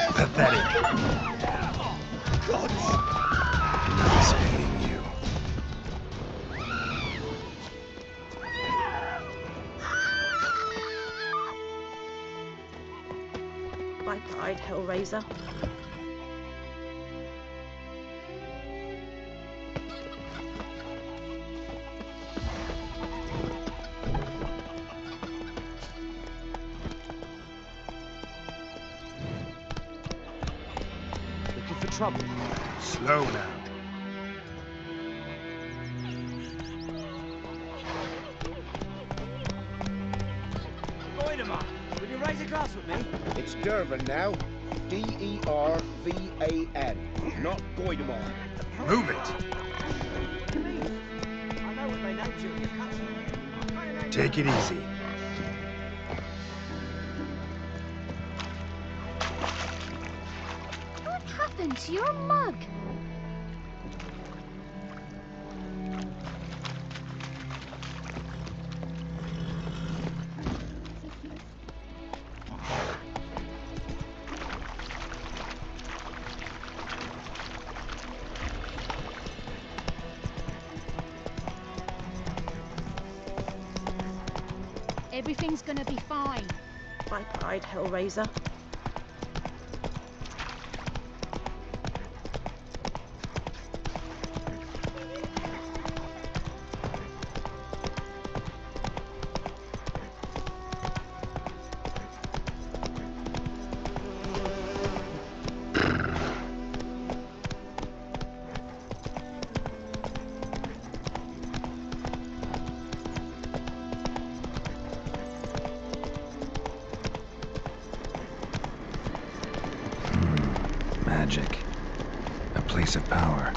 Pathetic. God. Nice beating you. By pride, Hellraiser. Looking for trouble? Slow now. Goidemar, will you raise a glass with me? It's Dervan now. D-E-R-V-A-N. Not Goidemar. Move it. Please. I know what they named you in your country. Take it easy. What happened to your mug? Everything's gonna be fine. By pride, Hellraiser. Magic. A place of power.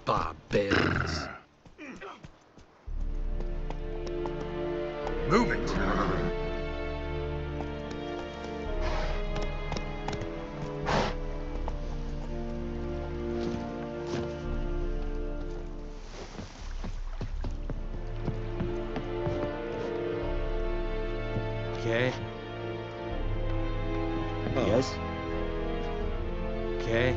Barbarians. Move it! Okay. Yes? Okay.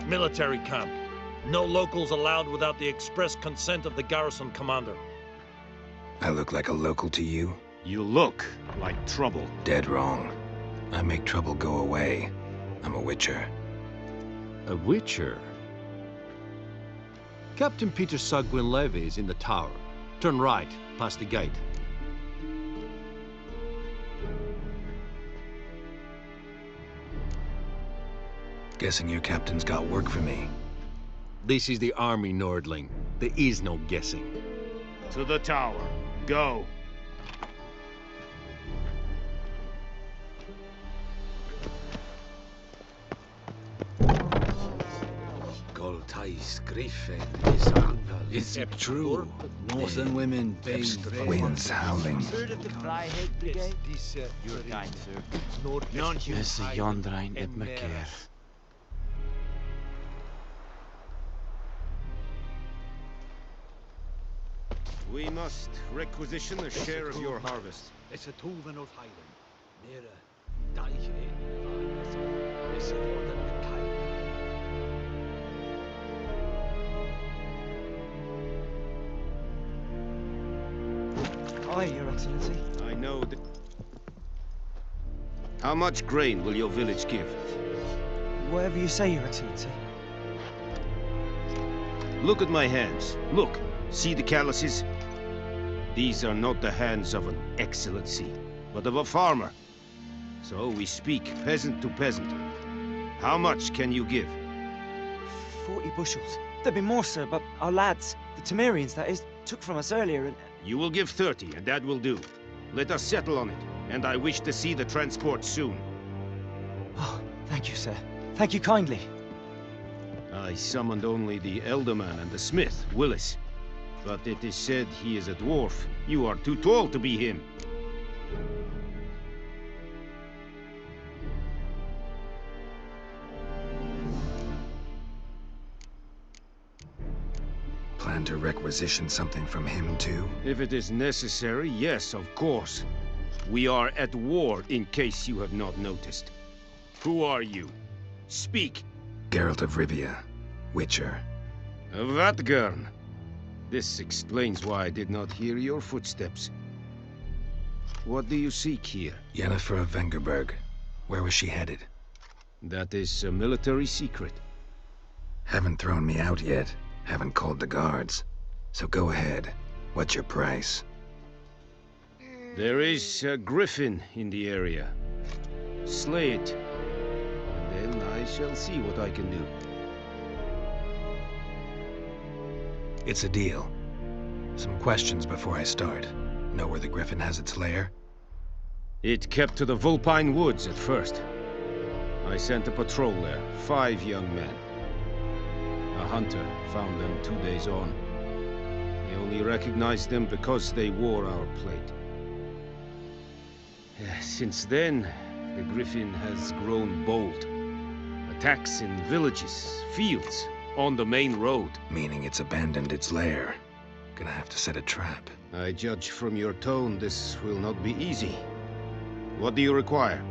Military camp. No locals allowed without the express consent of the garrison commander. I look like a local to you? You look like trouble. Dead wrong. I make trouble go away. I'm a witcher. A witcher? Captain Peter Sagwin Levy is in the tower. Turn right, past the gate. Guessing your captain's got work for me. This is the army, Nordling. There is no guessing. To the tower. Go. Goltais Griffin is uncle. Is it true? Northern women being Winds howling. Third of the Flyhead Brigade? You're kind, sir. Is Jondrain et Mekeer. We must requisition a share of your harvest. It's a tool the North Highland. Near a dike in It's a northern Aye, Your Excellency. I know that... How much grain will your village give? Whatever you say, Your Excellency. Look at my hands. Look. See the calluses? These are not the hands of an excellency, but of a farmer. So we speak peasant to peasant. How much can you give? 40 bushels. There'd be more, sir, but our lads, the Temerians, that is, took from us earlier and... You will give 30, and that will do. Let us settle on it, and I wish to see the transport soon. Oh, thank you, sir. Thank you kindly. I summoned only the Elderman and the smith, Willis. But it is said he is a dwarf. You are too tall to be him. Plan to requisition something from him too? If it is necessary, yes, of course. We are at war, in case you have not noticed. Who are you? Speak! Geralt of Rivia, Witcher. Vatgern. This explains why I did not hear your footsteps. What do you seek here? Yennefer of Vengerberg. Where was she headed? That is a military secret. Haven't thrown me out yet. Haven't called the guards. So go ahead. What's your price? There is a griffin in the area. Slay it. And then I shall see what I can do. It's a deal. Some questions before I start. Know where the griffin has its lair? It kept to the Vulpine Woods at first. I sent a patrol there, 5 young men. A hunter found them 2 days on. They only recognized them because they wore our plate. Since then, the griffin has grown bold. Attacks in villages, fields, on the main road. Meaning it's abandoned its lair. Gonna have to set a trap. I judge from your tone this will not be easy. What do you require?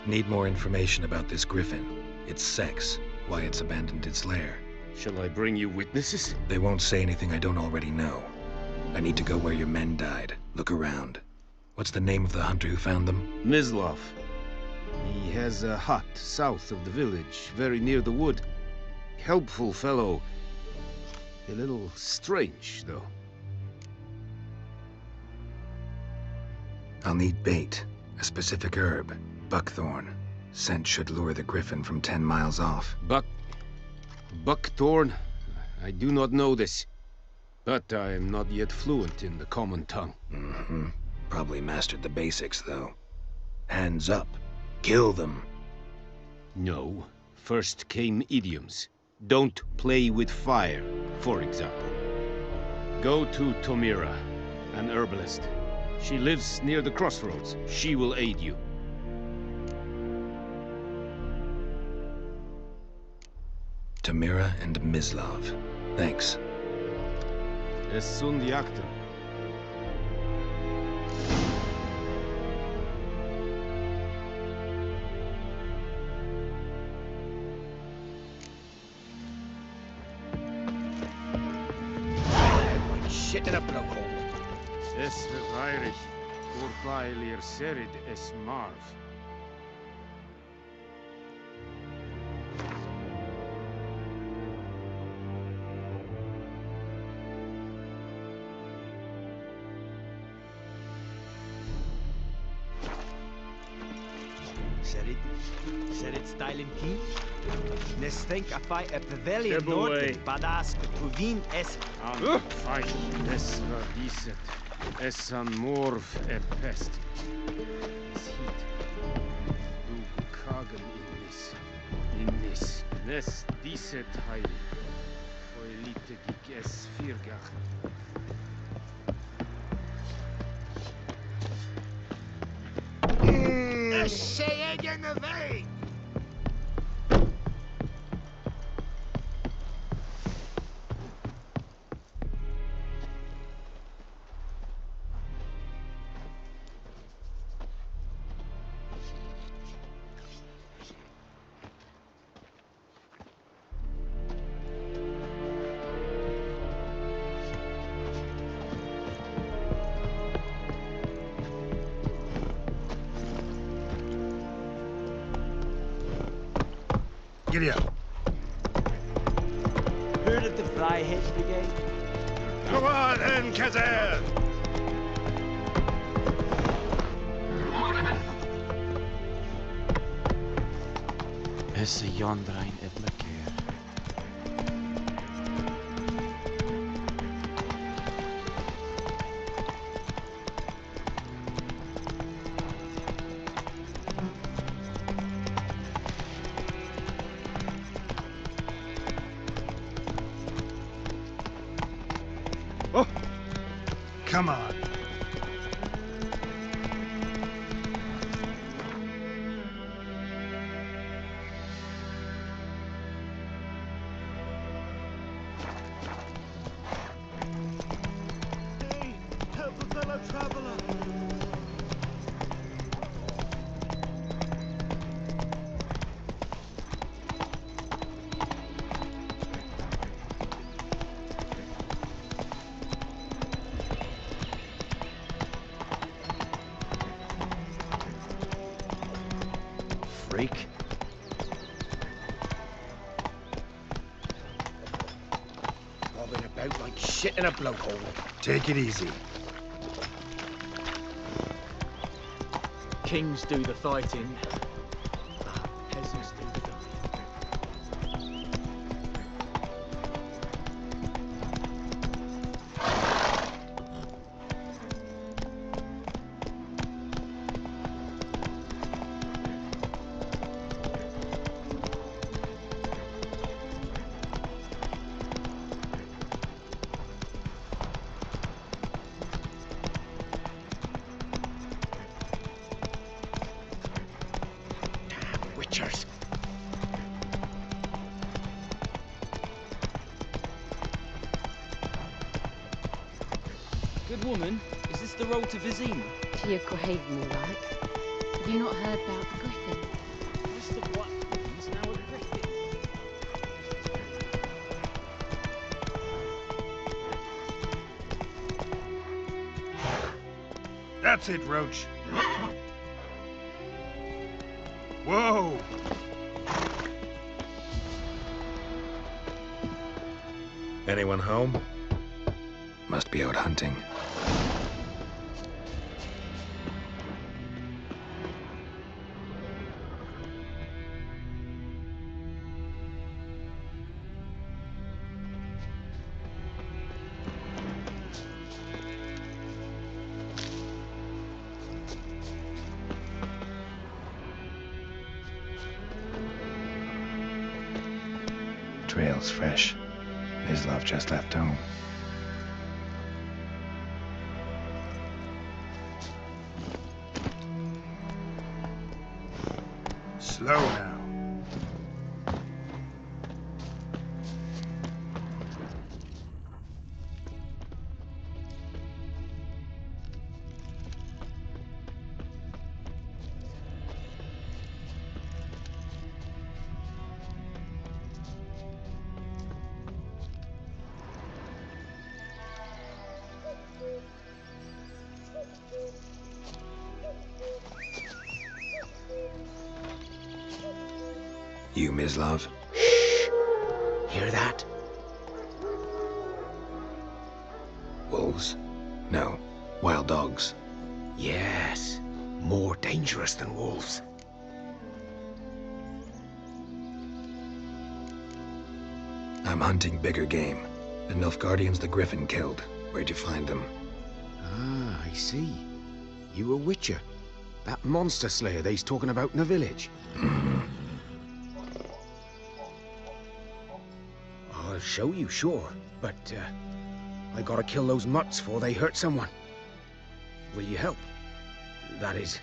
Need more information about this griffin. Its sex, why it's abandoned its lair. Shall I bring you witnesses? They won't say anything I don't already know. I need to go where your men died. Look around. What's the name of the hunter who found them? Mislav. He has a hut south of the village, very near the wood. Helpful fellow. A little strange, though. I'll need bait. A specific herb. Buckthorn. Scent should lure the griffin from 10 miles off. Buckthorn? I do not know this. But I am not yet fluent in the common tongue. Mm-hmm. Probably mastered the basics, though. Hands up. Kill them. No. First came idioms. Don't play with fire, for example. Go to Tomira, an herbalist. She lives near the crossroads. She will aid you. Tamira and Mislav. Thanks. Es sunt jacten. Like shit in a blowhole. Es verweirich. Urquaelir serid es marv. Serit stylen key. Nes think a fight a pavilion Step away. norte, badas tuvin es. An fight. Es radicet. Es an morv e pest. Es hit. Du kagen in nis. In nis. Nes diset heil. Oelite gik es virgach. Say egg in the vein! Giddy up. Heard of the Fryheads Brigade? Come on, then, Kazan! Esse Jondrain Edlekeer. Oh! Come on. Help a fellow traveler! Freak. Bobbing about like shit in a blowhole. Take it easy. Kings do the fighting. Peasants do the dying. Witchers. Good woman, is this the road to Vizima? To your grave, more like. Have you not heard about the griffin? Mr. Watkins now a griffin. That's it, Roach. Whoa! Anyone home? Must be out hunting. Trail's fresh. Mislav just left home. Slow now. You, Mislav? Hear that? Wolves? No. Wild dogs. Yes. More dangerous than wolves. I'm hunting bigger game. The Nilfgaardians the Griffin killed. Where'd you find them? Ah, I see. You a witcher. That monster slayer they's talking about in the village. I'll show you, sure. But, I gotta kill those mutts before they hurt someone. Will you help? That is,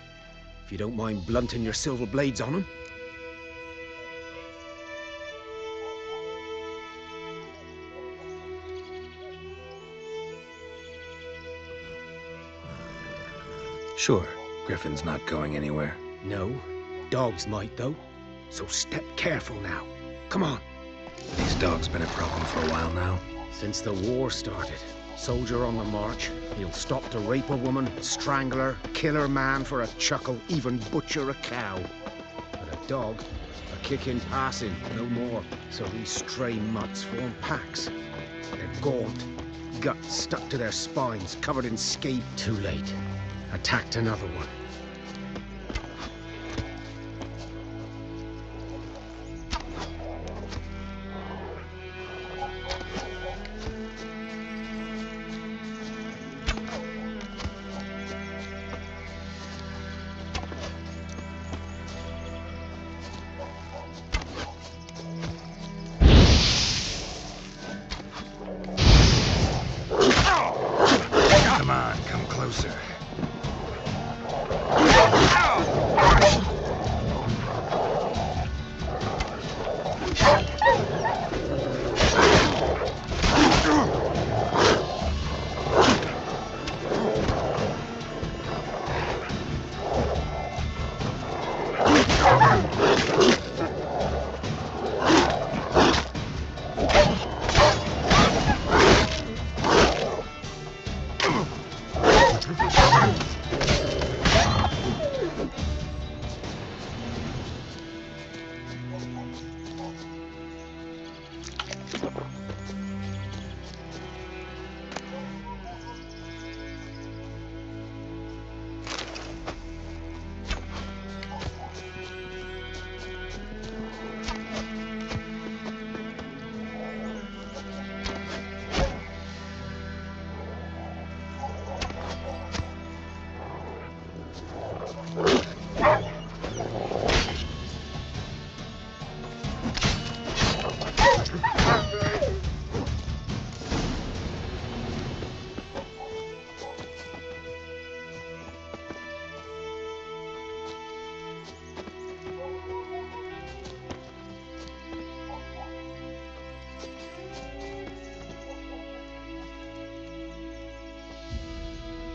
if you don't mind blunting your silver blades on them. Sure. Griffin's not going anywhere. No. Dogs might, though. So step careful now. Come on. These dogs been a problem for a while now? Since the war started. Soldier on the march. He'll stop to rape a woman, strangle her, kill her man for a chuckle, even butcher a cow. But a dog, a kick in passing, no more. So these stray mutts form packs. They're gaunt, guts stuck to their spines, covered in scab. Too late. Attacked another one. Come on, come closer.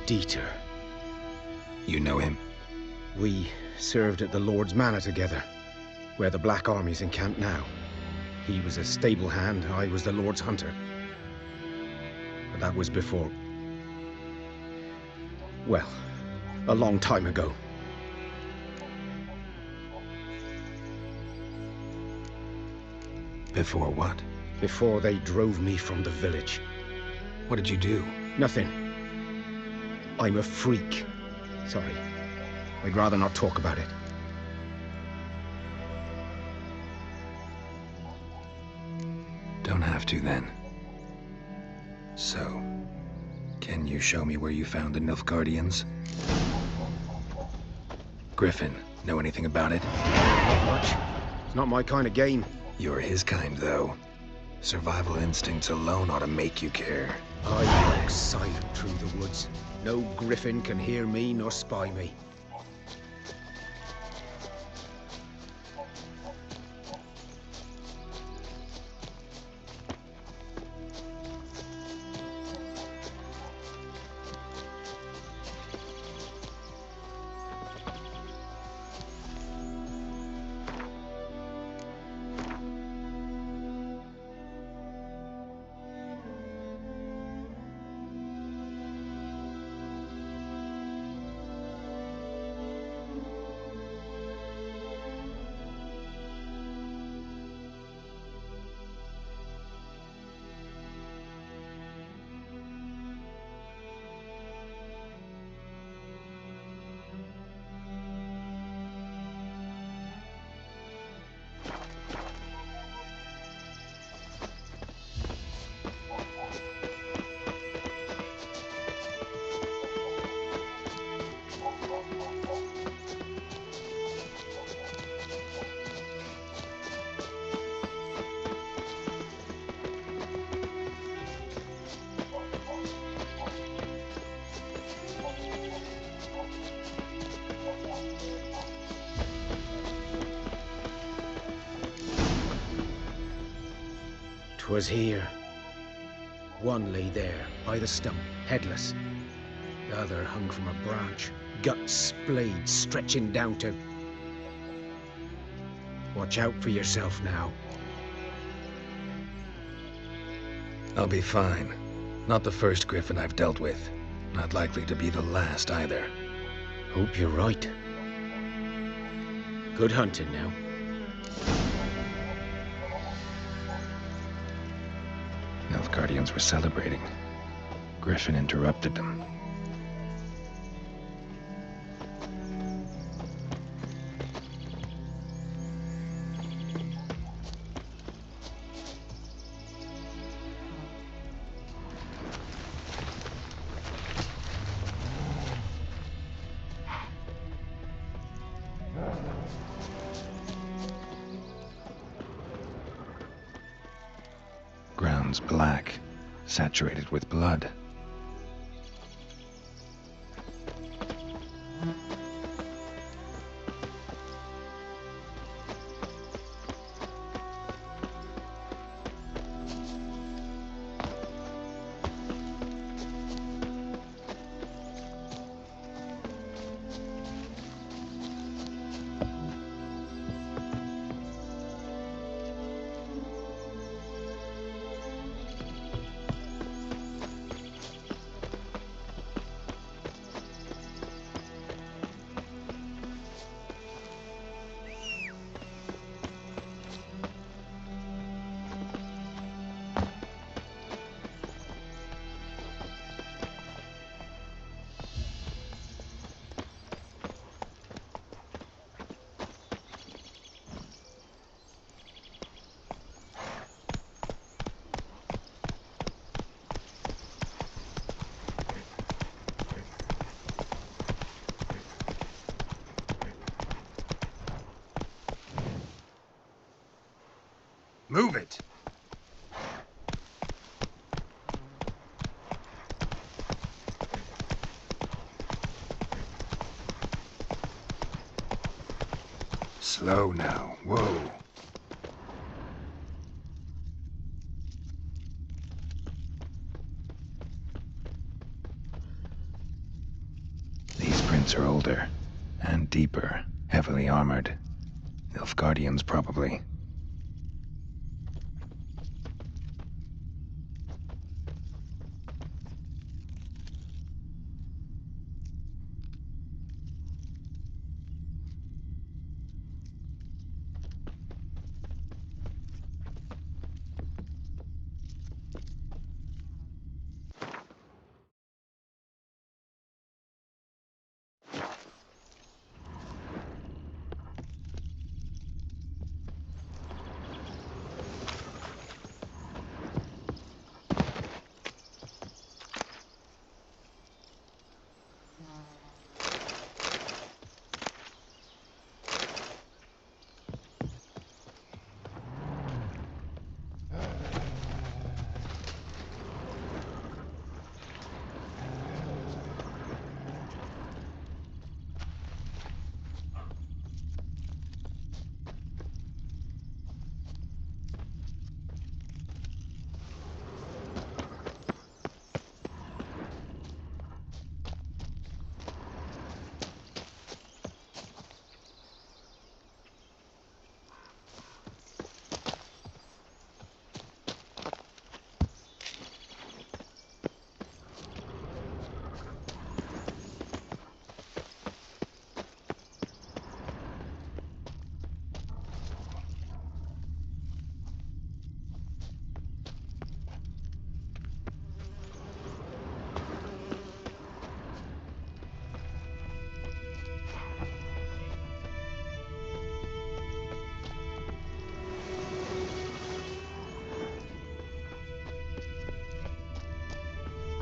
Dieter. You know him? We served at the Lord's Manor together, where the Black Army's encamped now. He was a stable hand, I was the Lord's hunter. But that was before... well, a long time ago. Before what? Before they drove me from the village. What did you do? Nothing. I'm a freak. Sorry. I'd rather not talk about it. Don't have to, then. So, can you show me where you found the Nilfgaardians? Griffin, know anything about it? Not much. It's not my kind of game. You're his kind, though. Survival instincts alone ought to make you care. I walk silent through the woods. No griffin can hear me nor spy me. Was here. One lay there, by the stump, headless. The other hung from a branch, guts splayed, stretching down to... Watch out for yourself now. I'll be fine. Not the first griffin I've dealt with. Not likely to be the last either. Hope you're right. Good hunting now. Guardians were celebrating. Griffin interrupted them. Ground's black, saturated with blood. Move it! Slow now. Whoa. These prints are older and deeper, heavily armored. Nilfgaardians, probably.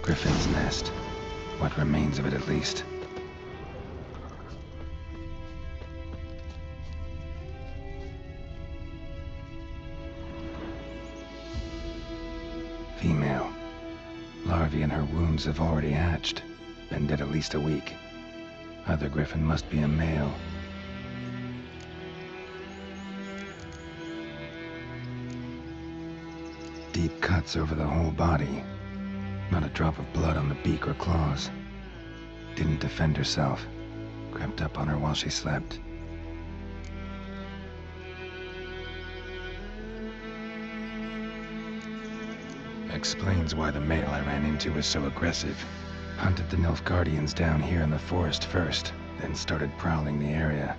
Griffin's nest. What remains of it, at least. Female. Larvae in her wounds have already hatched. Been dead at least a week. Other griffin must be a male. Deep cuts over the whole body. Not a drop of blood on the beak or claws. Didn't defend herself. Crept up on her while she slept. Explains why the male I ran into was so aggressive. Hunted the Nilfgaardians down here in the forest first, then started prowling the area.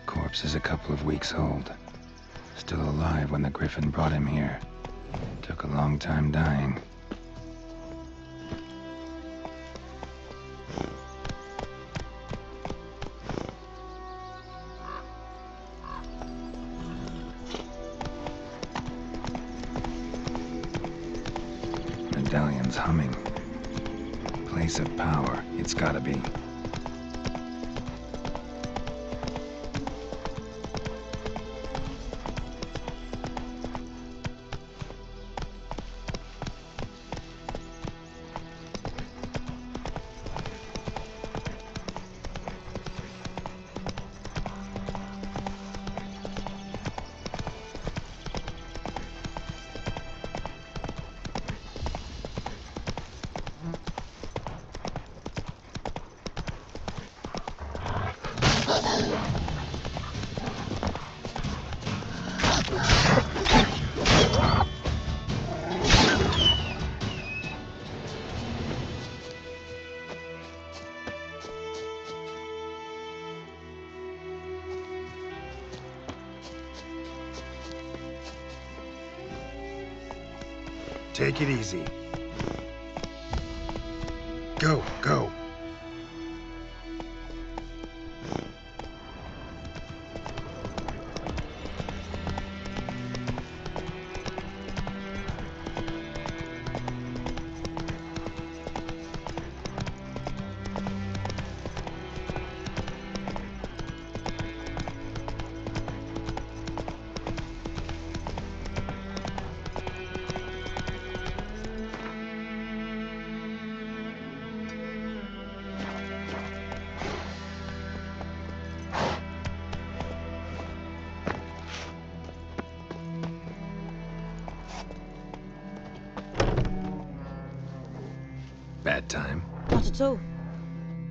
Corpse is a couple of weeks old. Still alive when the griffin brought him here. Took a long time dying. Medallion's humming. Place of power, it's gotta be. Take it easy. Go, go. Bad time? Not at all.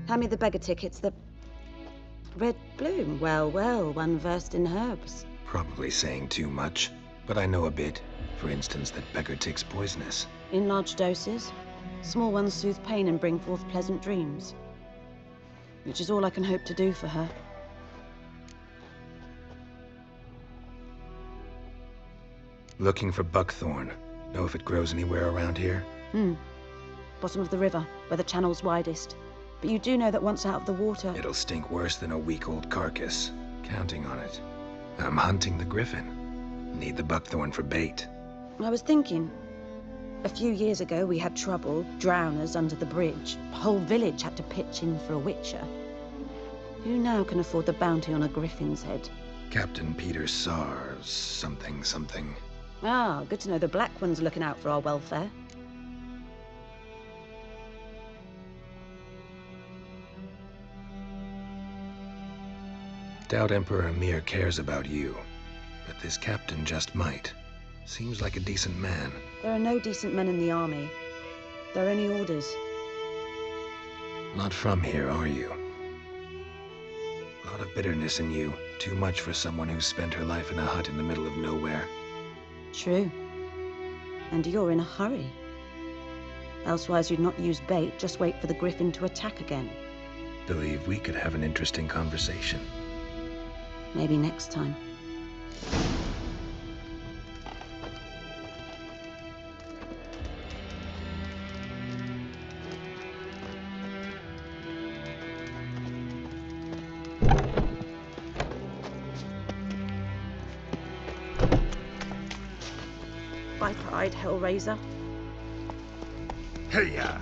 Hand me the beggar tickets, the red bloom. Well, well, one versed in herbs. Probably saying too much, but I know a bit. For instance, that beggar tick's poisonous. In large doses. Small ones soothe pain and bring forth pleasant dreams. Which is all I can hope to do for her. Looking for buckthorn. Know if it grows anywhere around here? Bottom of the river, where the channel's widest. But you do know that once out of the water... It'll stink worse than a week-old carcass. Counting on it. I'm hunting the griffin. Need the buckthorn for bait. I was thinking... A few years ago, we had trouble, drowners under the bridge. The whole village had to pitch in for a witcher. Who now can afford the bounty on a griffin's head? Captain Peter Sars, something. Ah, good to know the Black One's looking out for our welfare. Doubt Emperor Emir cares about you, but this captain just might. Seems like a decent man. There are no decent men in the army. There are only orders. Not from here, are you? A lot of bitterness in you. Too much for someone who spent her life in a hut in the middle of nowhere. True. And you're in a hurry. Elsewise you'd not use bait, just wait for the griffin to attack again. Believe we could have an interesting conversation. Maybe next time. Viper-eyed Hellraiser. Hey-ya!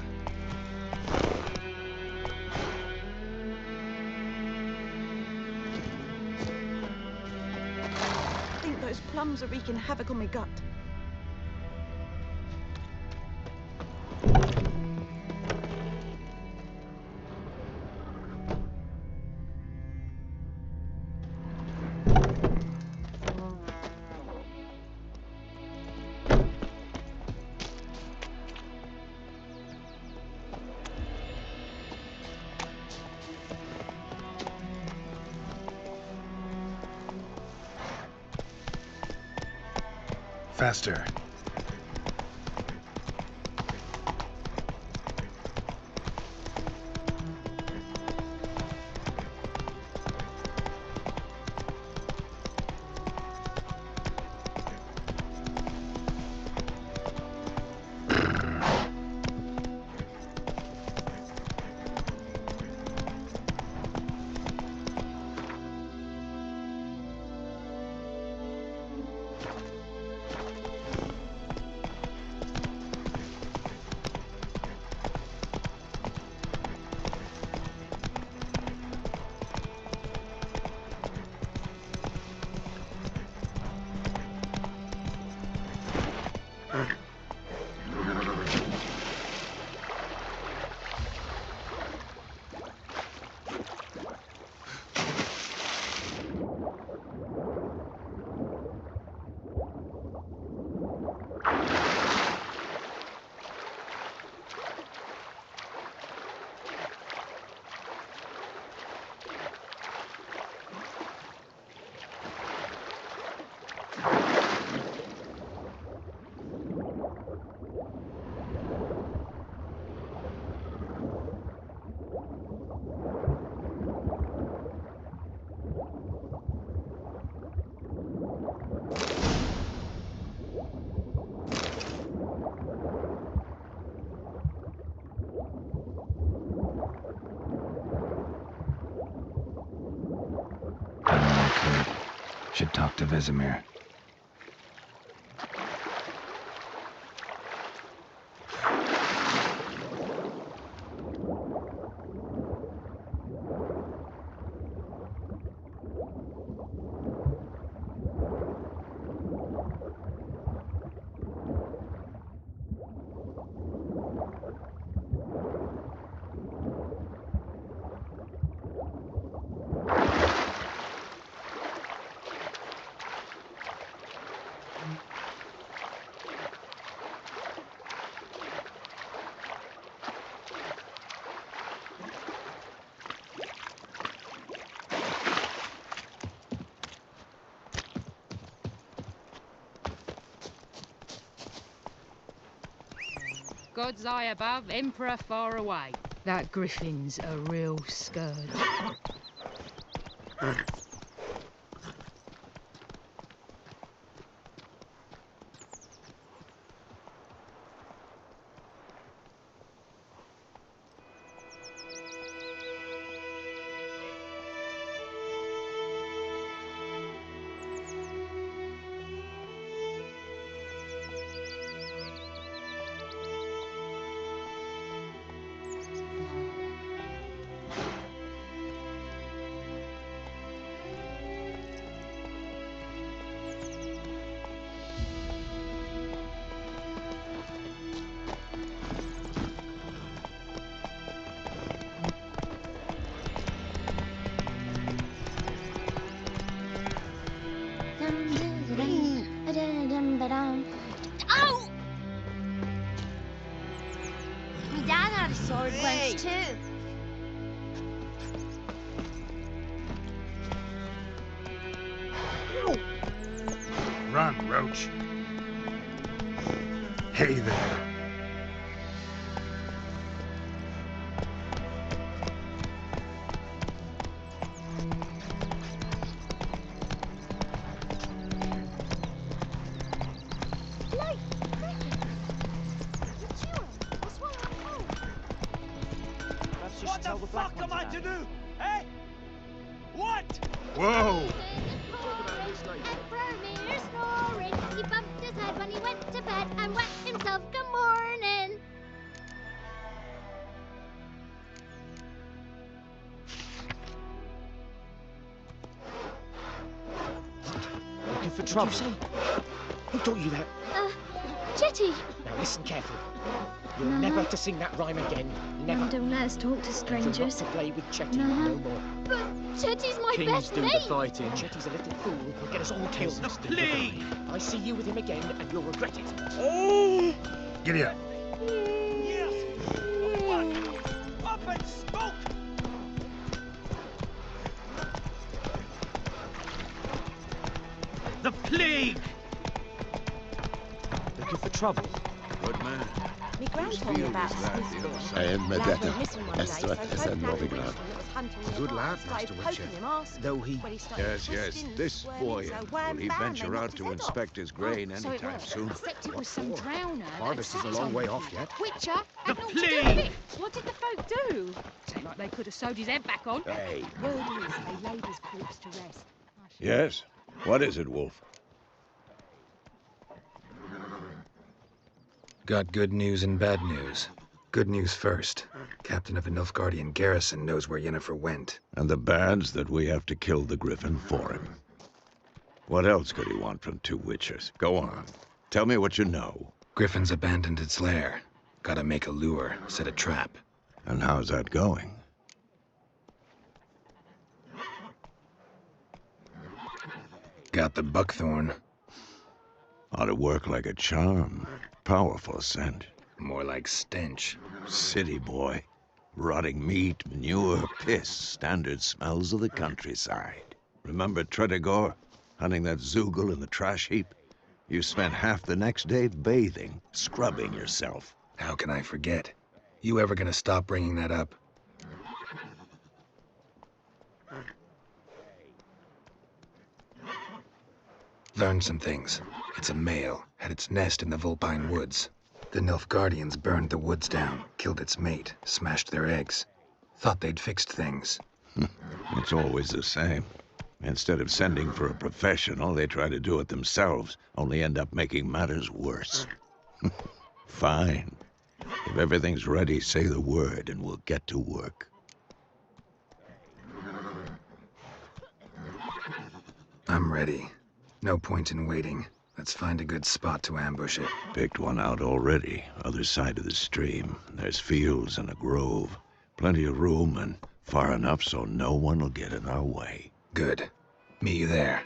I think those plums are wreaking havoc on my gut. Faster. Should talk to Vesemir. God's eye above, Emperor far away. That griffin's a real scourge. Oh! My dad had a sword once too. Run, Roach. Hey there. so she tell the black ones about it. do? Eh? What? Whoa! Broomere snoring. He bumped his head when he went to bed and wet himself. Good morning. Looking for trouble? Who taught you that? Jetty. Now listen carefully. You're No. never to sing that rhyme again. Never. Mum don't let us talk to And strangers. you're not to play with Chetty No. no more. But Chetty's my Kings best do mate. the fighting. Chetty's a little fool who'll get us all killed. The plague! If I see you with him again, and you'll regret it. Oh. Giddy up. Yes! What? Up and smoke! The plague! Looking for trouble? Good man. Me gran told me about a Swiss boy. I am Lad Medetta. went missing one day, so Estra folk es found a Novigrad. Frenchman that was hunting A good nearby, lad, started Master poking Witcher. him, asking Though he... when he started Yes, yes, twisting and this swirling, boy. so Will wham, he bam, venture they out knocked to his head inspect his grain So it anytime was. soon? Except it was some drowner. that Harvest is a sat long on way him. off yet. Witcher had naught to do plague! with it. What did the folk do? Seemed like they could have sewed his head back on. Hey. Word is they laid his corpse to rest. Yes? What is it, Wolf? Got good news and bad news. Good news first. Captain of the Nilfgaardian garrison knows where Yennefer went. And the bad's that we have to kill the Griffin for him. What else could he want from two witchers? Go on. Tell me what you know. Griffin's abandoned its lair. Gotta make a lure, set a trap. And how's that going? Got the buckthorn. Ought to work like a charm. Powerful scent. More like stench. City boy. Rotting meat, manure, piss. Standard smells of the countryside. Remember Tredegor? Hunting that Zoogle in the trash heap? You spent half the next day bathing, scrubbing yourself. How can I forget? You ever gonna stop bringing that up? Learned some things. It's a male, had its nest in the Vulpine Woods. The Nilfgaardians burned the woods down, killed its mate, smashed their eggs. Thought they'd fixed things. It's always the same. Instead of sending for a professional, they try to do it themselves, only end up making matters worse. Fine. If everything's ready, say the word and we'll get to work. I'm ready. No point in waiting. Let's find a good spot to ambush it. Picked one out already, other side of the stream. There's fields and a grove. Plenty of room and far enough so no one will get in our way. Good. Meet you there.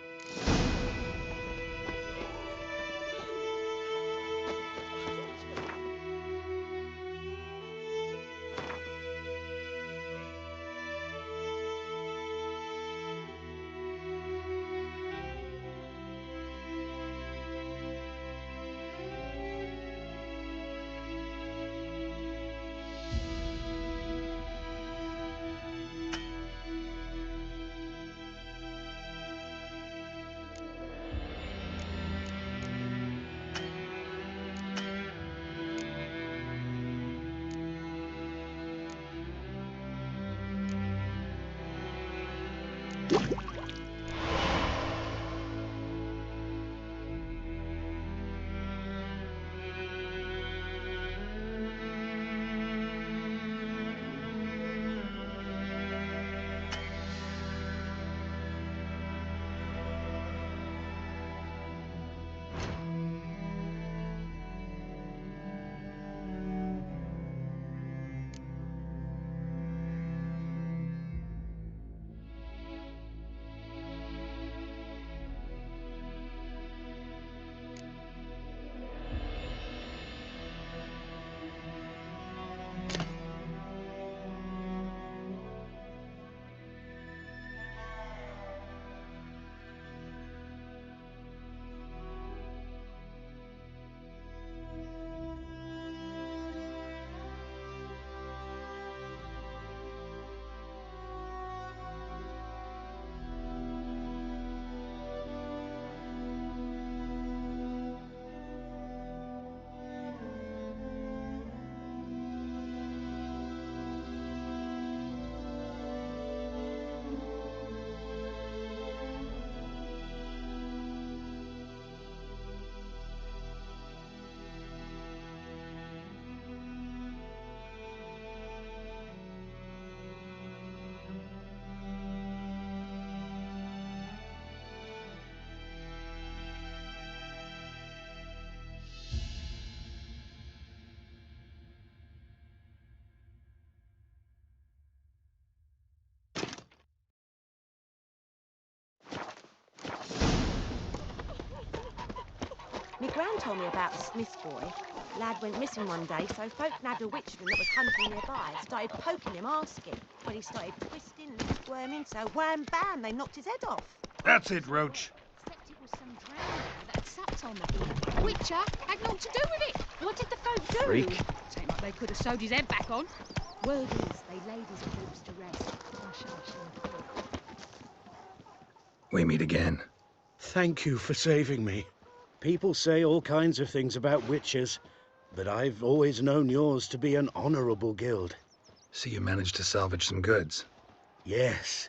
Gran told me about a Smith boy. Lad went missing one day, so folk nabbed a witchman that was hunting nearby and started poking him, asking. When he started twisting and squirming, so wham bam, they knocked his head off. That's it, Roach. Except it was some drowner that had supped on the bloke. Witcher had naught to do with it. What did the folk do? Freak. Seemed like they could have sewed his head back on. Word is, they laid his corpse to rest. Hush, hush, We meet again. Thank you for saving me. People say all kinds of things about witches, but I've always known yours to be an honorable guild. So you managed to salvage some goods? Yes,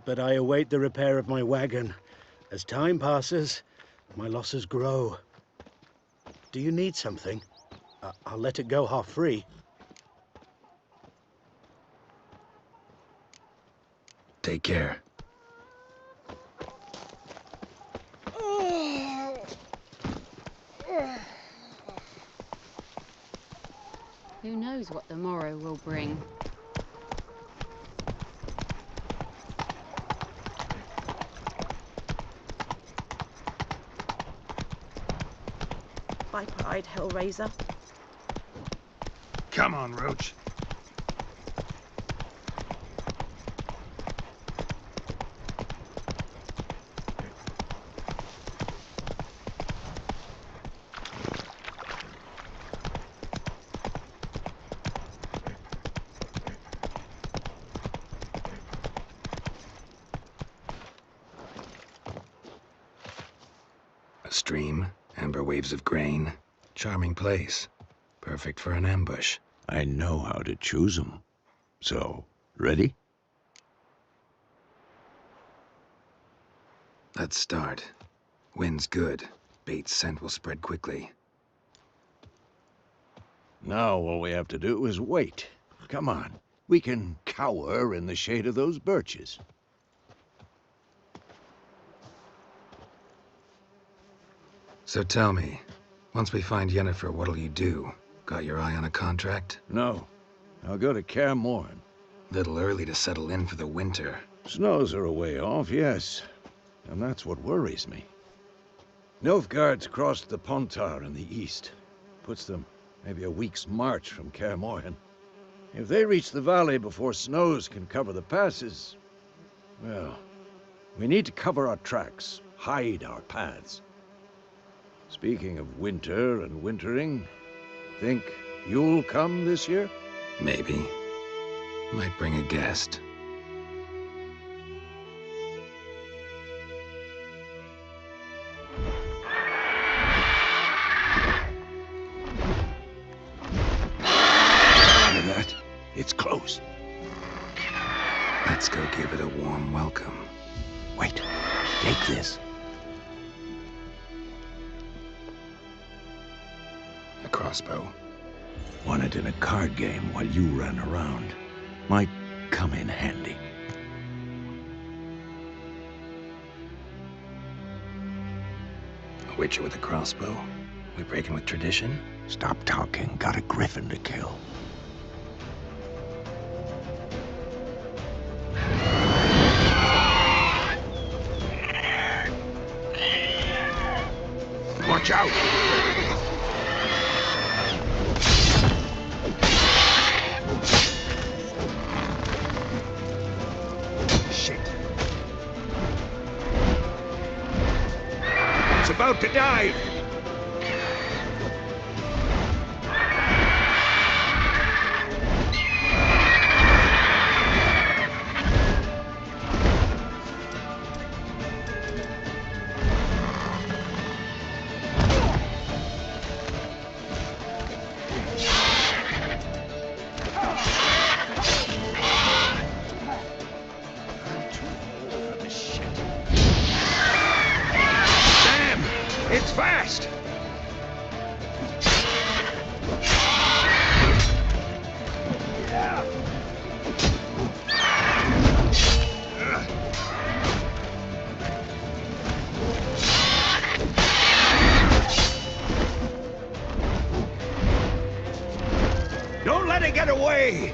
but I await the repair of my wagon. As time passes, my losses grow. Do you need something? I'll let it go half free. Take care. Who knows what the morrow will bring? By pride, Hellraiser. Come on, Roach. A stream, amber waves of grain. Charming place. Perfect for an ambush. I know how to choose 'em. So, ready? Let's start. Wind's good. Bait's scent will spread quickly. Now all we have to do is wait. Come on. We can cower in the shade of those birches. So tell me, once we find Yennefer, what'll you do? Got your eye on a contract? No. I'll go to Kaer Morhen. Little early to settle in for the winter. Snows are a way off, yes. And that's what worries me. Nilfgaard's crossed the Pontar in the east. Puts them maybe a week's march from Kaer Morhen. If they reach the valley before snows can cover the passes, well, we need to cover our tracks, hide our paths. Speaking of winter and wintering, think you'll come this year? Maybe. Might bring a guest. Hear that? It's close. Let's go give it a warm welcome. Wait, take this. A crossbow. Won it in a card game while you ran around. Might come in handy. A witcher with a crossbow? We breaking with tradition? Stop talking. Got a griffin to kill. Watch out! Shit. It's about to dive! It's fast! Don't let it get away!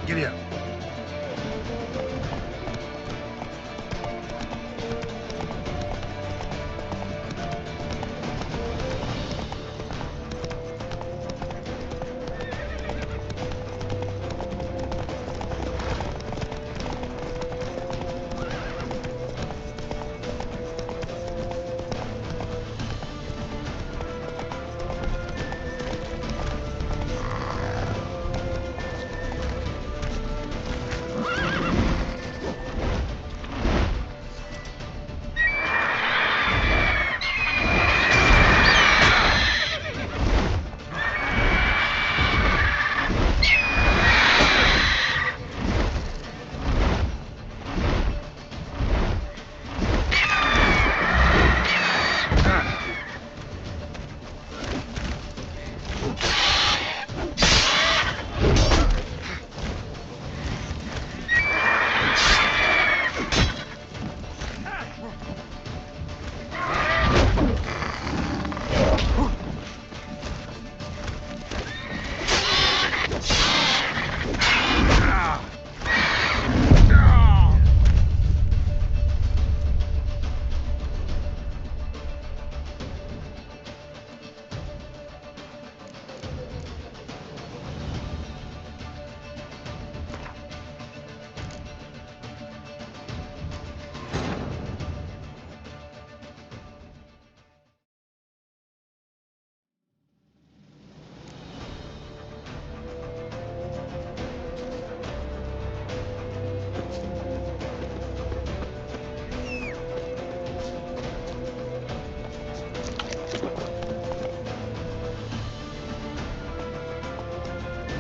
Giddy up.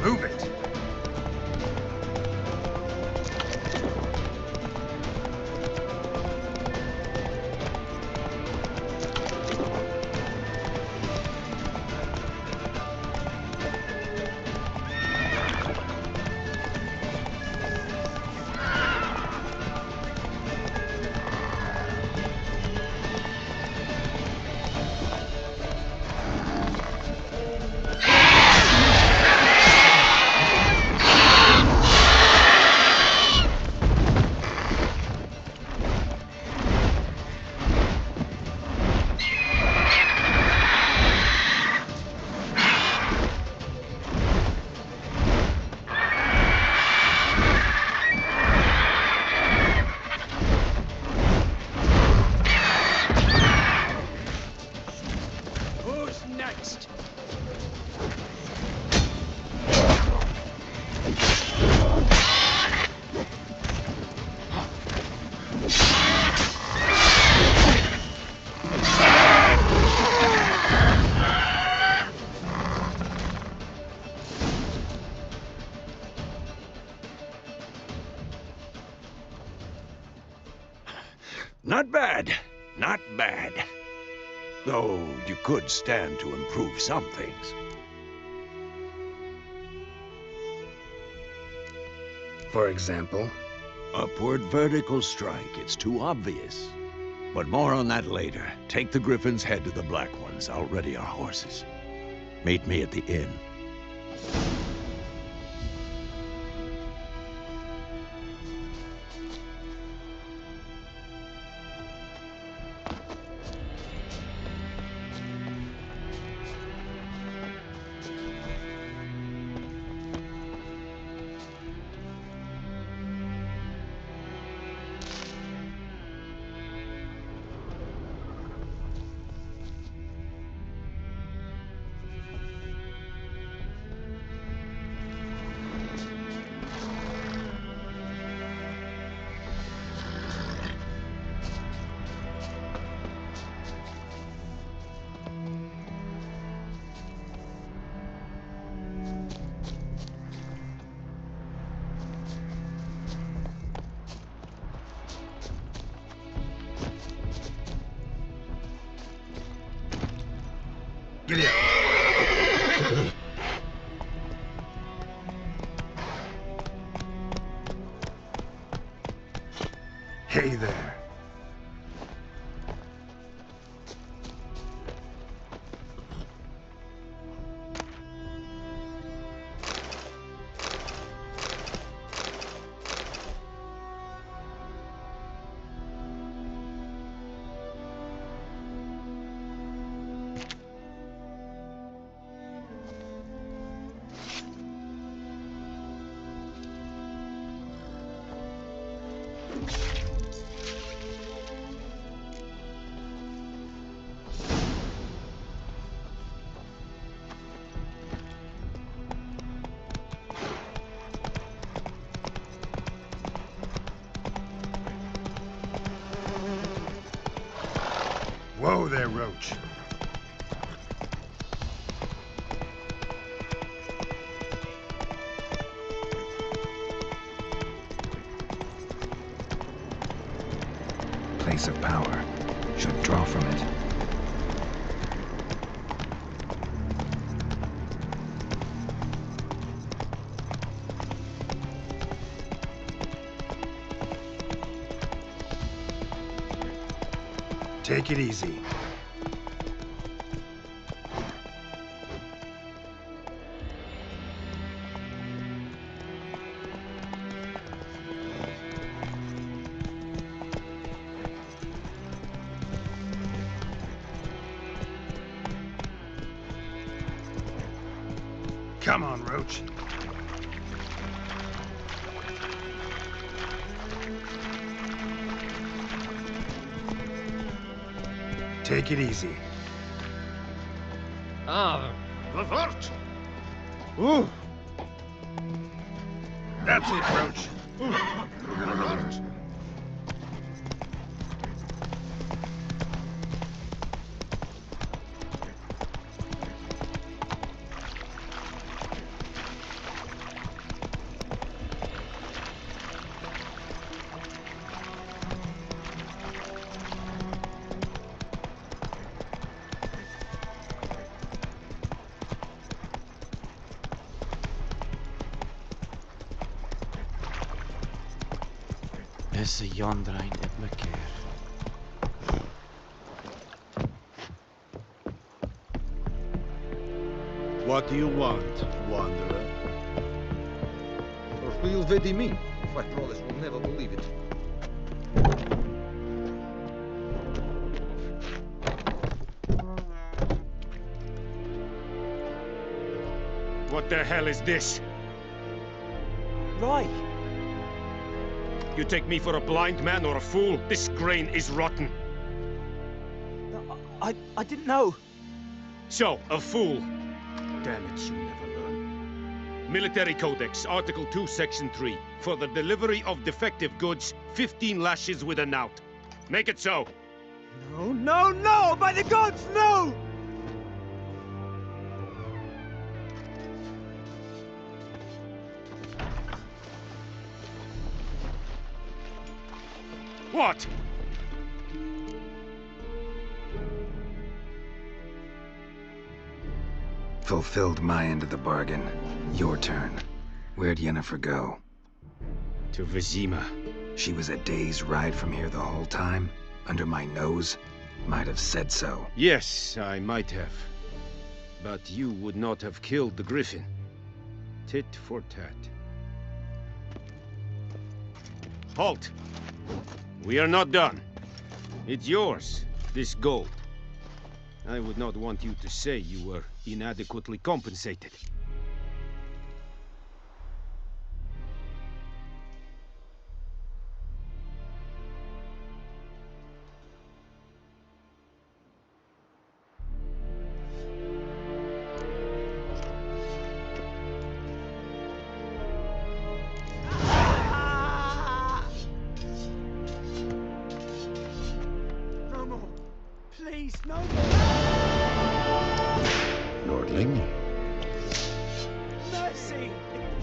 Move it! Not bad. Not bad. Though you could stand to improve some things. For example? Upward vertical strike. It's too obvious. But more on that later. Take the Griffin's head to the Black Ones. I'll ready our horses. Meet me at the inn. Giddy up. Hey there. there, Roach. Place of power. Should draw from it. Take it easy. Come on, Roach. Take it easy. Ah, revert! Ooh. That's it, Roach. Revert! Essa jondrain et me keer. What do you want, wanderer? Real vedi me. Fight brothers will never believe it. What the hell is this? Right. You take me for a blind man or a fool? This grain is rotten. I didn't know. So, a fool. Damn it, you never learn. Military Codex, Article 2, Section 3. For the delivery of defective goods, 15 lashes with a knout. Make it so. No, no, no! By the gods, no! What? Fulfilled my end of the bargain. Your turn. Where'd Yennefer go? To Vizima. She was a day's ride from here the whole time? Under my nose? Might have said so. Yes, I might have. But you would not have killed the griffin. Tit for tat. Halt! We are not done. It's yours, this gold. I would not want you to say you were inadequately compensated. No more. Please, no more. Lordling? Mercy,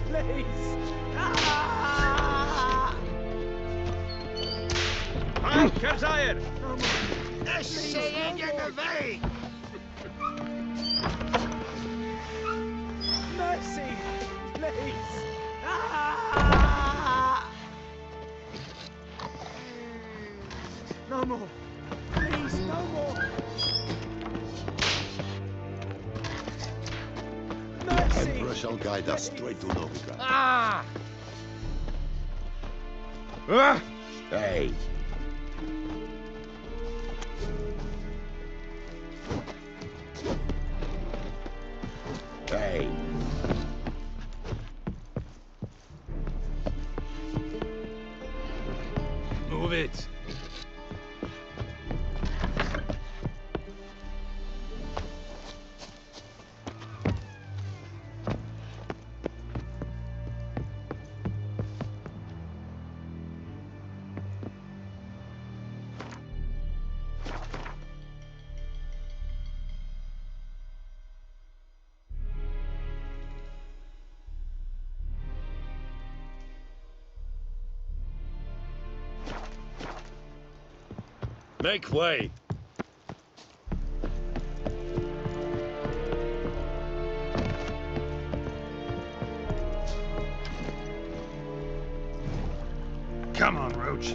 please. Ah! Hein, Kerzaier! No more. Essayez de lever! Mercy, please. Ah! No more. Please, no more. Mercy. Emperor shall guide us straight to Novigrad. Ah! Ah! Hey! Hey! Move it. Make way! Come on, Roach.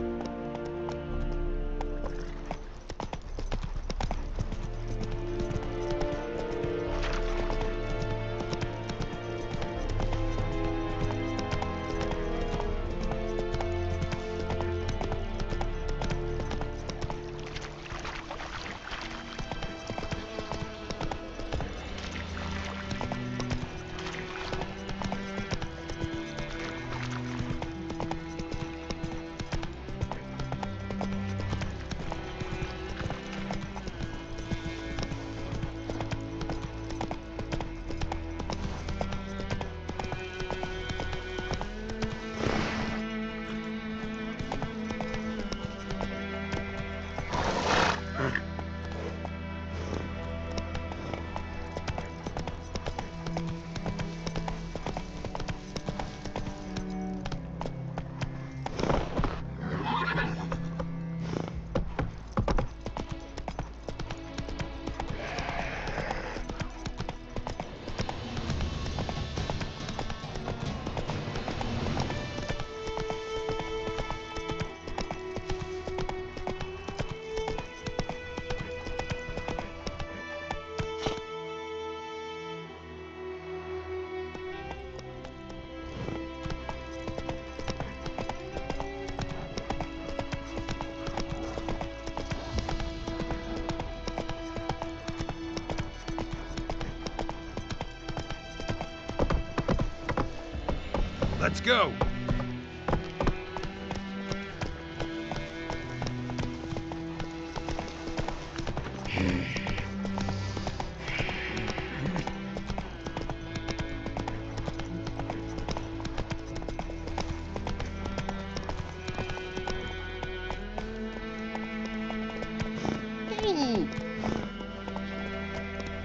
Let's go!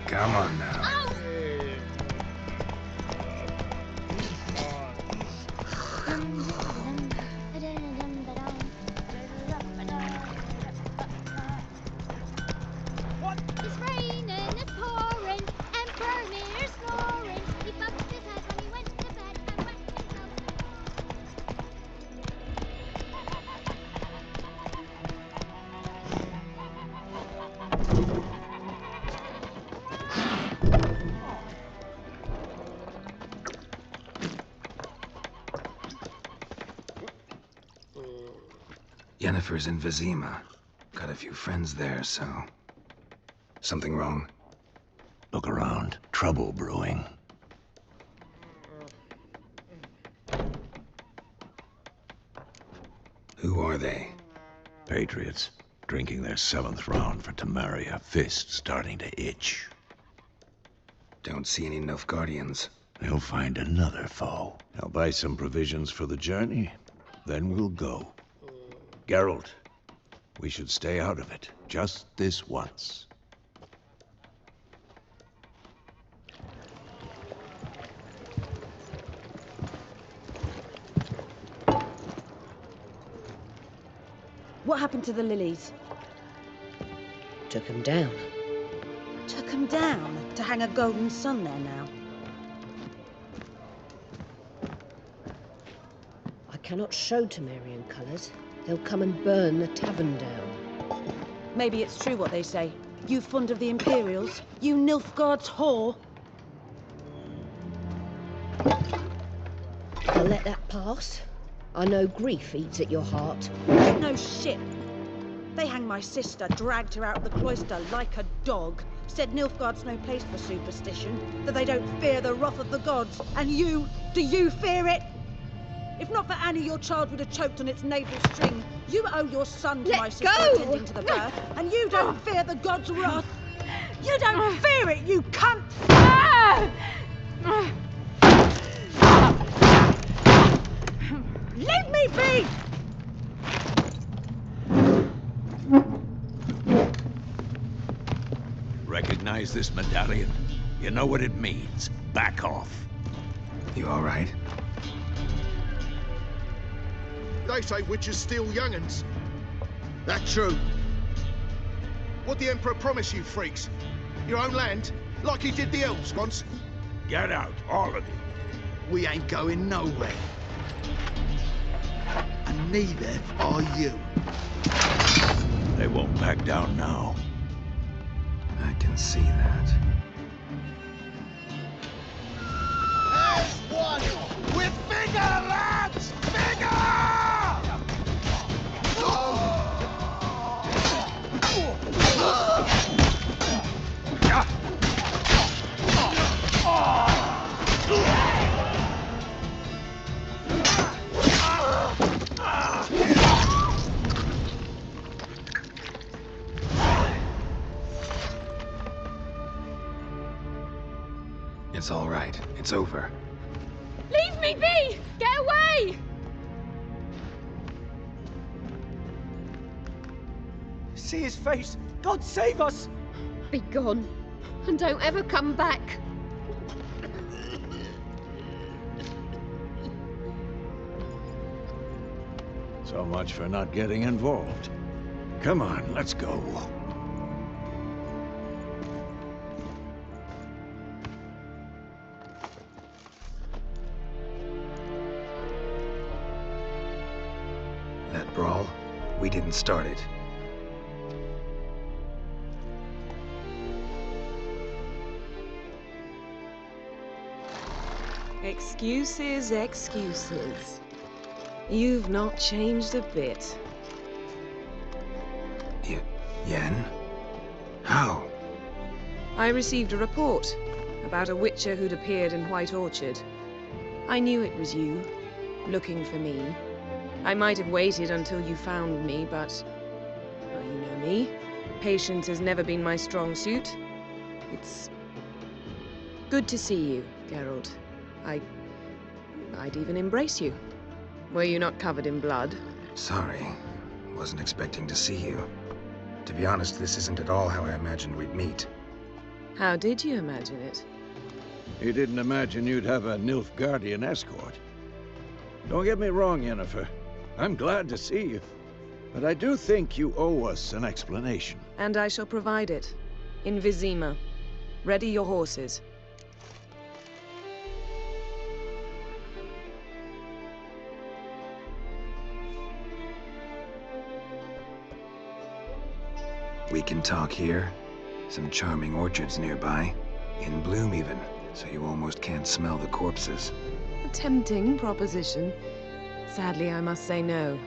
Come on now. It's raining, it's pouring, and Vermeer's snoring. He bumped his head when he went to bed and wet himself. Yennefer's in Vizima. Got a few friends there, so... Something wrong? Look around. Trouble brewing. Who are they? Patriots. Drinking their 7th round for Temeria. Fist starting to itch. Don't see any Nilfgaardians. They'll find another foe. I'll buy some provisions for the journey. Then we'll go. Geralt, we should stay out of it. Just this once. What happened to the lilies? Took 'em down. Took 'em down to hang a golden sun there now. I cannot show Temerian colours. They'll come and burn the tavern down. Maybe it's true what they say. You fond of the Imperials? You Nilfgaard's whore? I'll let that pass. I know grief eats at your heart. No shit. They hanged my sister, dragged her out of the cloister like a dog. Said Nilfgaard's no place for superstition, that they don't fear the wrath of the gods. And you, do you fear it? If not for Annie, your child would have choked on its navel string. You owe your son to my sister attending to the birth, and you don't fear the gods' wrath. You don't fear it, you cunt! Leave me be! Recognize this medallion? You know what it means. Back off. You all right? They say witches steal young'uns. That true? What the Emperor promised you, freaks? Your own land? Like he did the elves once? Get out, all of you. We ain't going nowhere. And neither are you. They won't back down now. I can see that. There's one! We're bigger, lads! Bigger! It's all right. It's over. Leave me be! Get away! See his face! God save us! Be gone, and don't ever come back. So much for not getting involved. Come on, let's go. That brawl, we didn't start it. Excuses, excuses. You've not changed a bit. Yen? How? I received a report about a witcher who'd appeared in White Orchard. I knew it was you, looking for me. I might have waited until you found me, but... well, you know me. Patience has never been my strong suit. It's... good to see you, Geralt. I'd even embrace you. Were you not covered in blood? Sorry. Wasn't expecting to see you. To be honest, this isn't at all how I imagined we'd meet. How did you imagine it? He didn't imagine you'd have a Nilfgaardian escort. Don't get me wrong, Yennefer. I'm glad to see you. But I do think you owe us an explanation. And I shall provide it. In Vizima. Ready your horses. We can talk here. Some charming orchards nearby. In bloom even, so you almost can't smell the corpses. A tempting proposition. Sadly, I must say no.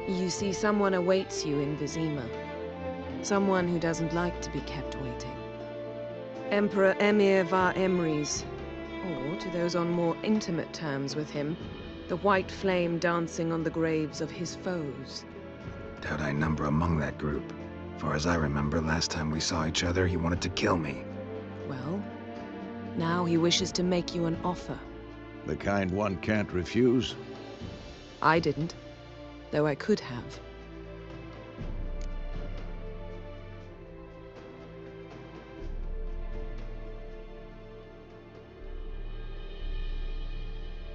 You see, someone awaits you in Vizima. Someone who doesn't like to be kept waiting. Emperor Emir var Emrys. Or, to those on more intimate terms with him, the white flame dancing on the graves of his foes. Doubt I number among that group. Far as I remember, last time we saw each other, he wanted to kill me. Well, now he wishes to make you an offer. The kind one can't refuse? I didn't, though I could have.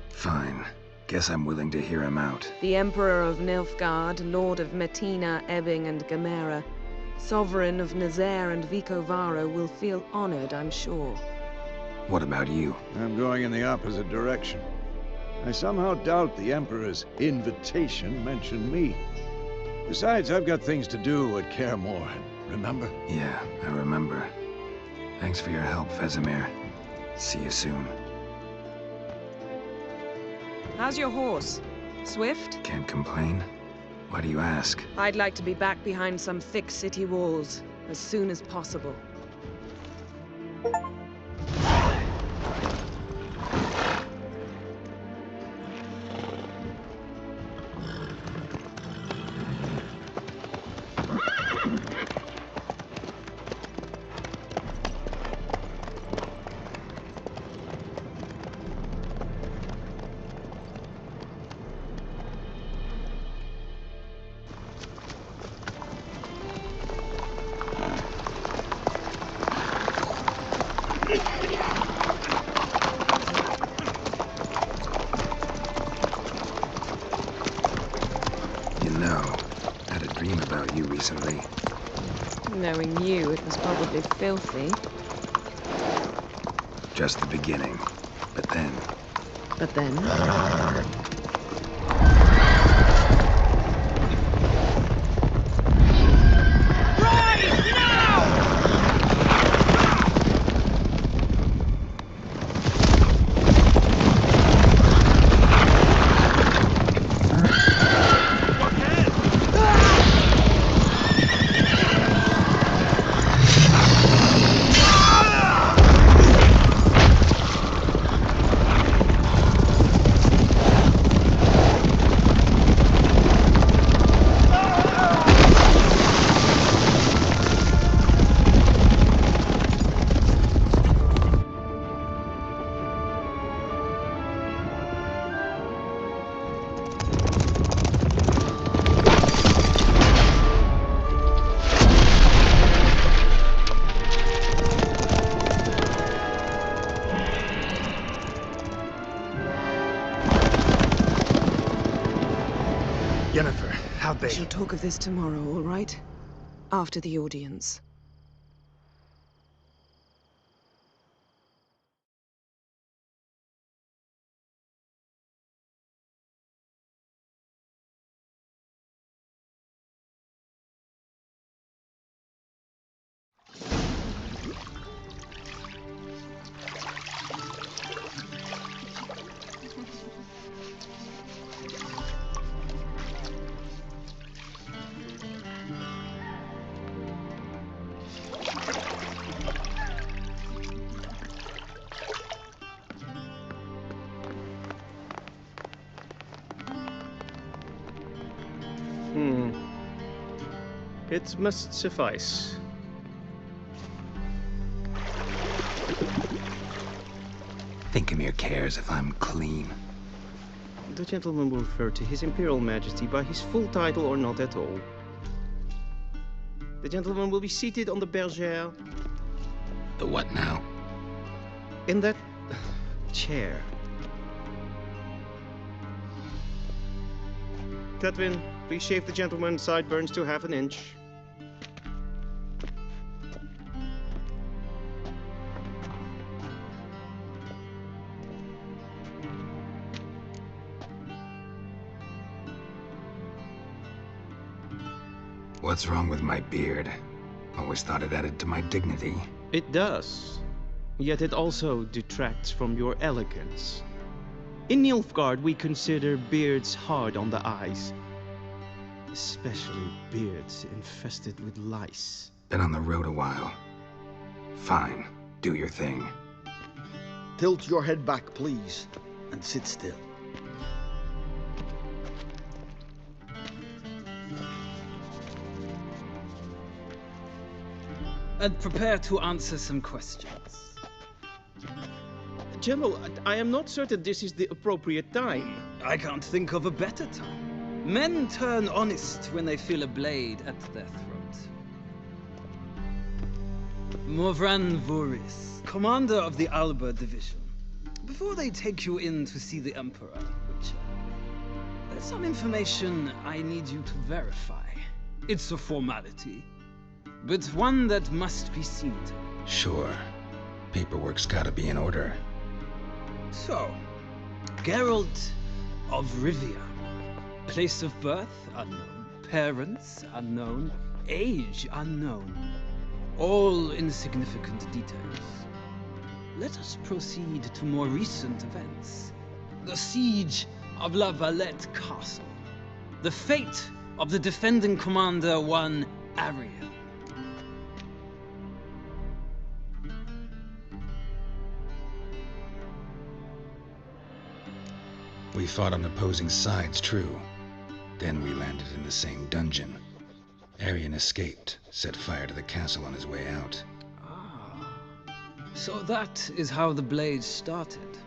Fine. Guess I'm willing to hear him out. The Emperor of Nilfgaard, Lord of Metina, Ebbing, and Gamera, Sovereign of Nazaire and Vicovaro will feel honored, I'm sure. What about you? I'm going in the opposite direction. I somehow doubt the Emperor's invitation mentioned me. Besides, I've got things to do at Kaer Morhen, remember? Yeah, I remember. Thanks for your help, Vesemir. See you soon. How's your horse? Swift? Can't complain. Why do you ask? I'd like to be back behind some thick city walls as soon as possible. You know, I had a dream about you recently. Knowing you, it was probably filthy. Just the beginning. But then... But then... Jennifer, how'd they... We shall talk of this tomorrow, all right? After the audience. It must suffice. Thinkamere cares if I'm clean. The gentleman will refer to His Imperial Majesty by his full title or not at all. The gentleman will be seated on the bergère. The what now? In that chair. Catwin, please shave the gentleman's sideburns to half an inch. What's wrong with my beard? Always thought it added to my dignity. It does. Yet it also detracts from your elegance. In Nilfgaard, we consider beards hard on the eyes. Especially beards infested with lice. Been on the road a while. Fine. Do your thing. Tilt your head back, please, and sit still. And prepare to answer some questions. General, I am not certain this is the appropriate time. I can't think of a better time. Men turn honest when they feel a blade at their throat. Morvran Voris, commander of the Alba Division. Before they take you in to see the Emperor, Witcher, there's some information I need you to verify. It's a formality, but one that must be seen to. Sure. Paperwork's gotta be in order. So, Geralt of Rivia. Place of birth unknown. Parents unknown. Age unknown. All insignificant details. Let us proceed to more recent events. The siege of La Valette Castle. The fate of the defending commander, one Ariel. We fought on opposing sides, true. Then we landed in the same dungeon. Arian escaped, set fire to the castle on his way out. So that is how the blade started.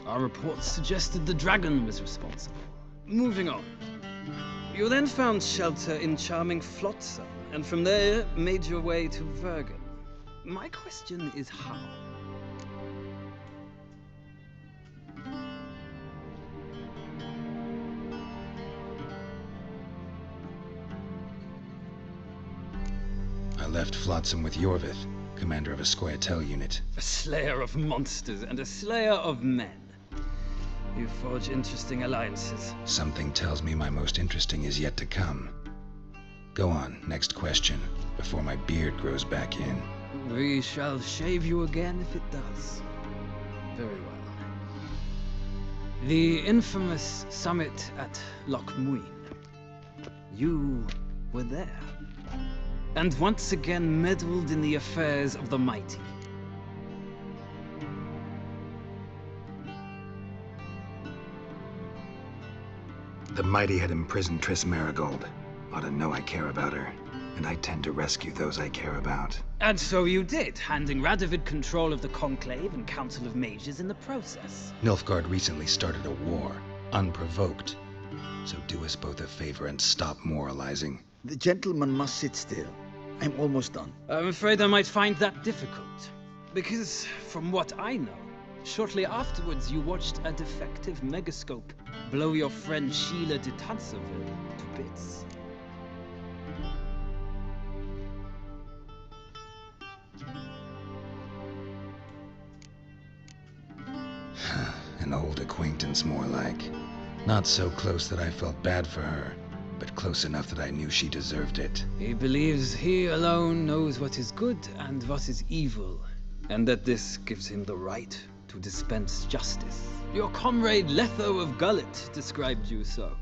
Our reports suggested the dragon was responsible. Moving on. You then found shelter in charming Flotsam, and from there made your way to Vergen. My question is how? I left Flotsam with Yorvith, commander of a Scoia'tael unit. A slayer of monsters and a slayer of men. You forge interesting alliances. Something tells me my most interesting is yet to come. Go on, next question, before my beard grows back in. We shall shave you again if it does. Very well. The infamous summit at Loch Muin. You were there. And once again meddled in the affairs of the mighty. The mighty had imprisoned Triss Marigold. Ought to know I care about her, and I tend to rescue those I care about. And so you did, handing Radovid control of the Conclave and Council of Mages in the process. Nilfgaard recently started a war, unprovoked. So do us both a favor and stop moralizing. The gentleman must sit still. I'm almost done. I'm afraid I might find that difficult. Because, from what I know, shortly afterwards you watched a defective megascope blow your friend Sheila de Tanserville to bits. An old acquaintance, more like. Not so close that I felt bad for her, but close enough that I knew she deserved it. He believes he alone knows what is good and what is evil, and that this gives him the right to dispense justice. Your comrade Letho of Gullet described you so.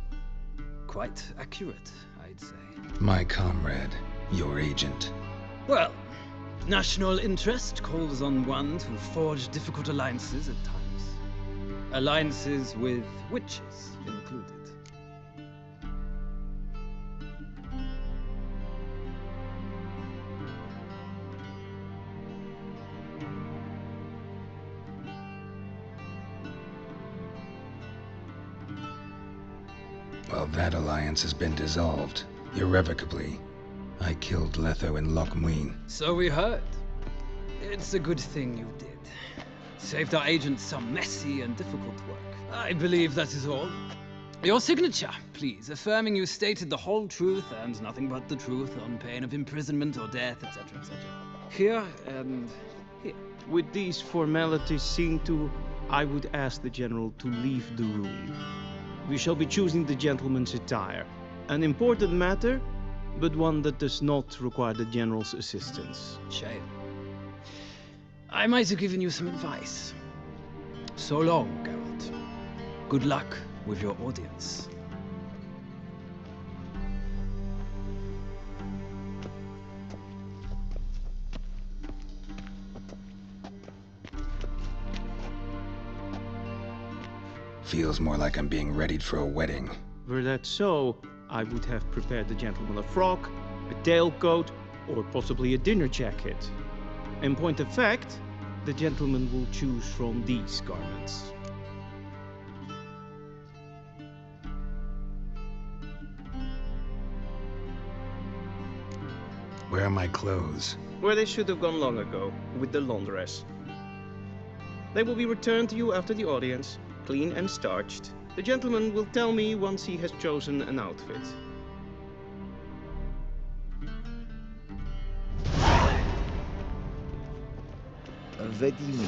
Quite accurate, I'd say. My comrade, your agent. Well, national interest calls on one to forge difficult alliances at times. Alliances with witches included. Well, that alliance has been dissolved, irrevocably. I killed Letho in Loch Muin. So we heard. It's a good thing you did. Saved our agent some messy and difficult work. I believe that is all. Your signature, please, affirming you stated the whole truth and nothing but the truth on pain of imprisonment or death, etc., etc. Here and here. With these formalities seen to, I would ask the General to leave the room. We shall be choosing the gentleman's attire. An important matter, but one that does not require the General's assistance. Shame. I might have given you some advice. So long, Geralt. Good luck with your audience. Feels more like I'm being readied for a wedding. Were that so, I would have prepared the gentleman a frock, a tailcoat, or possibly a dinner jacket. In point of fact, the gentleman will choose from these garments. Where are my clothes? Where they should have gone long ago, with the laundress. They will be returned to you after the audience, clean and starched. The gentleman will tell me once he has chosen an outfit. A wedding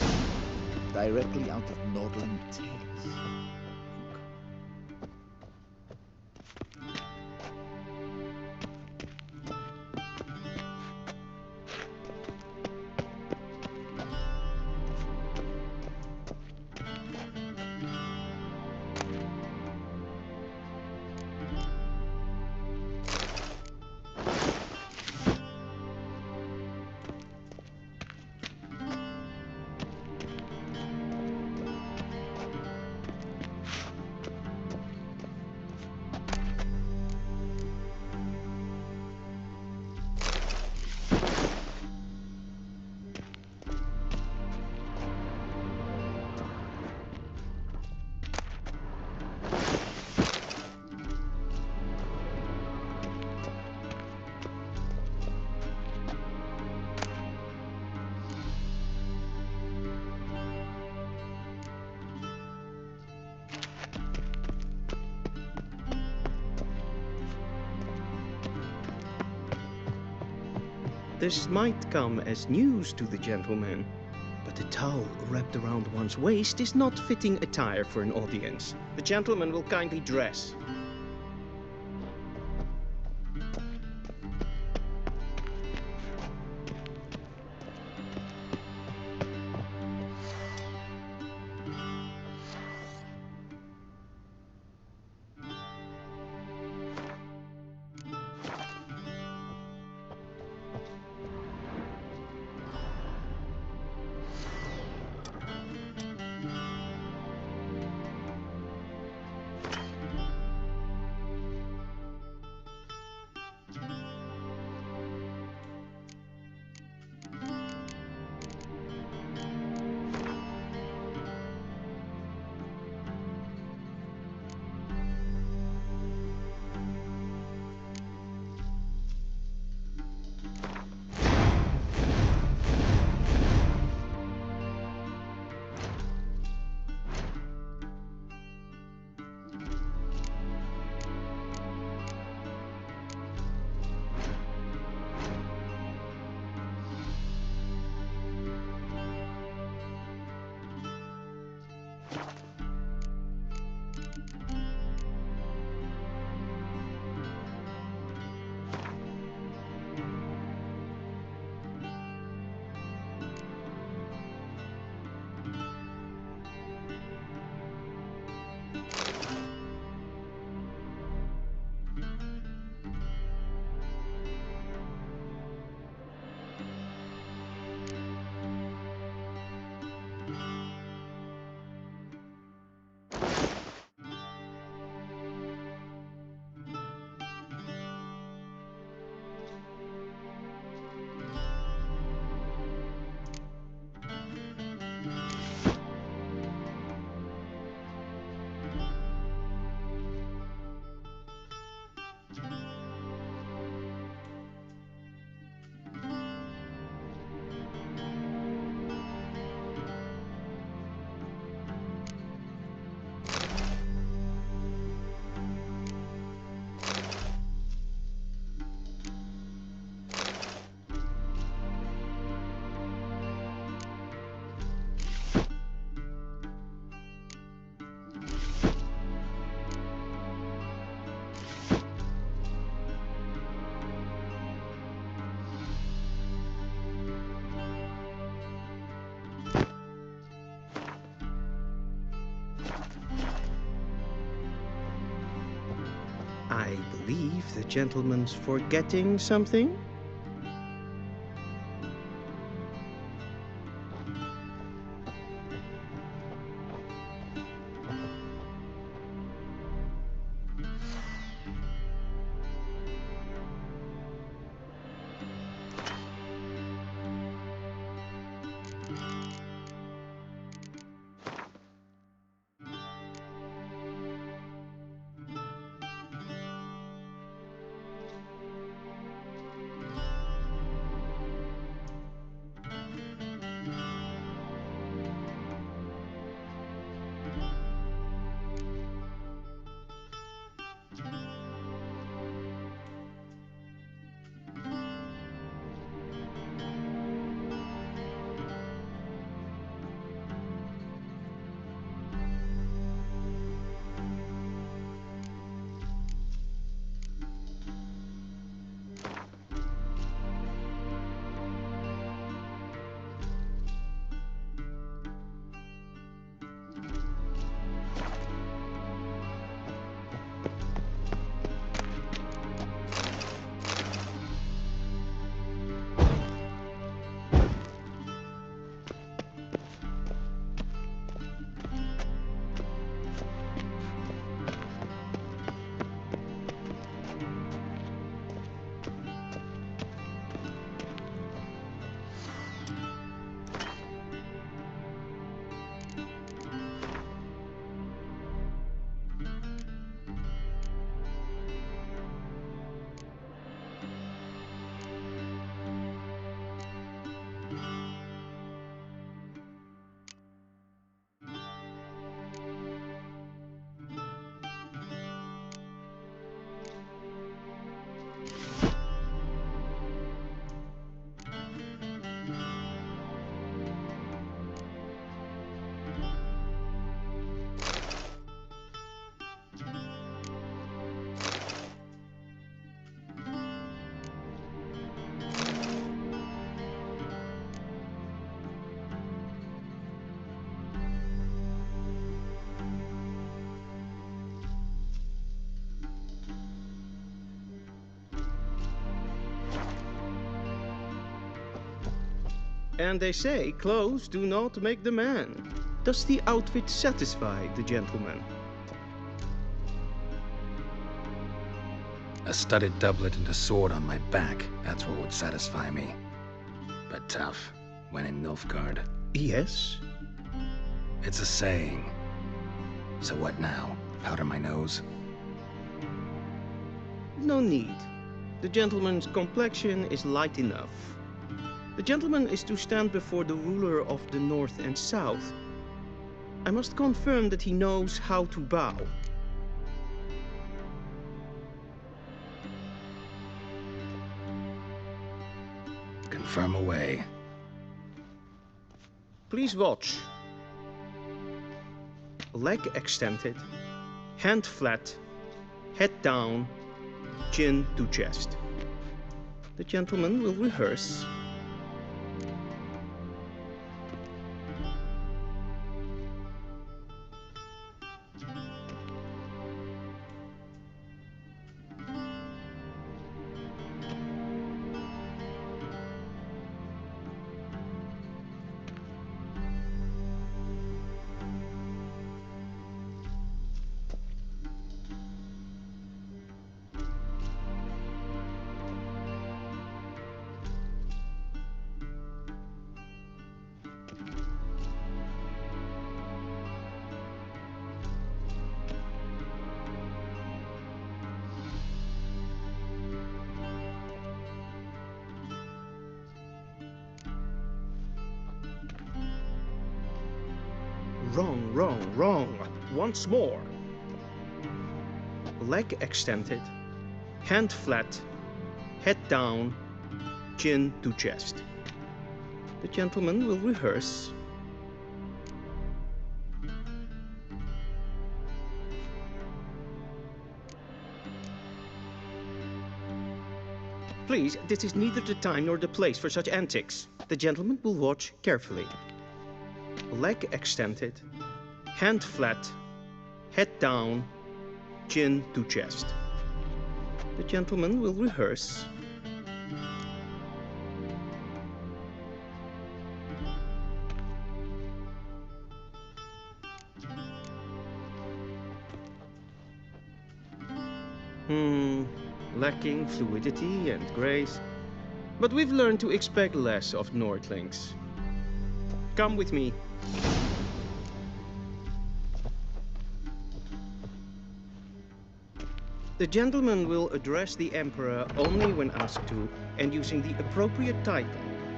directly out of Northern Tales. This might come as news to the gentleman, but a towel wrapped around one's waist is not fitting attire for an audience. The gentleman will kindly dress. I believe the gentleman's forgetting something. And they say clothes do not make the man. Does the outfit satisfy the gentleman? A studded doublet and a sword on my back, that's what would satisfy me. But tough, when in Nilfgaard. Yes? It's a saying. So what now? Powder my nose? No need. The gentleman's complexion is light enough. The gentleman is to stand before the ruler of the North and South. I must confirm that he knows how to bow. Confirm away. Please watch. Leg extended, hand flat, head down, chin to chest. The gentleman will rehearse. Wrong, wrong, wrong. Once more. Leg extended, hand flat, head down, chin to chest. The gentleman will rehearse. Please, this is neither the time nor the place for such antics. The gentleman will watch carefully. Leg extended, hand flat, head down, chin to chest. The gentleman will rehearse. Lacking fluidity and grace. But we've learned to expect less of Nordlings. Come with me. The gentleman will address the Emperor only when asked to, and using the appropriate title.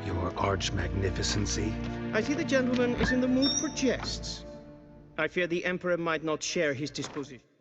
Your Arch-Magnificency? I see the gentleman is in the mood for jests. I fear the Emperor might not share his disposition.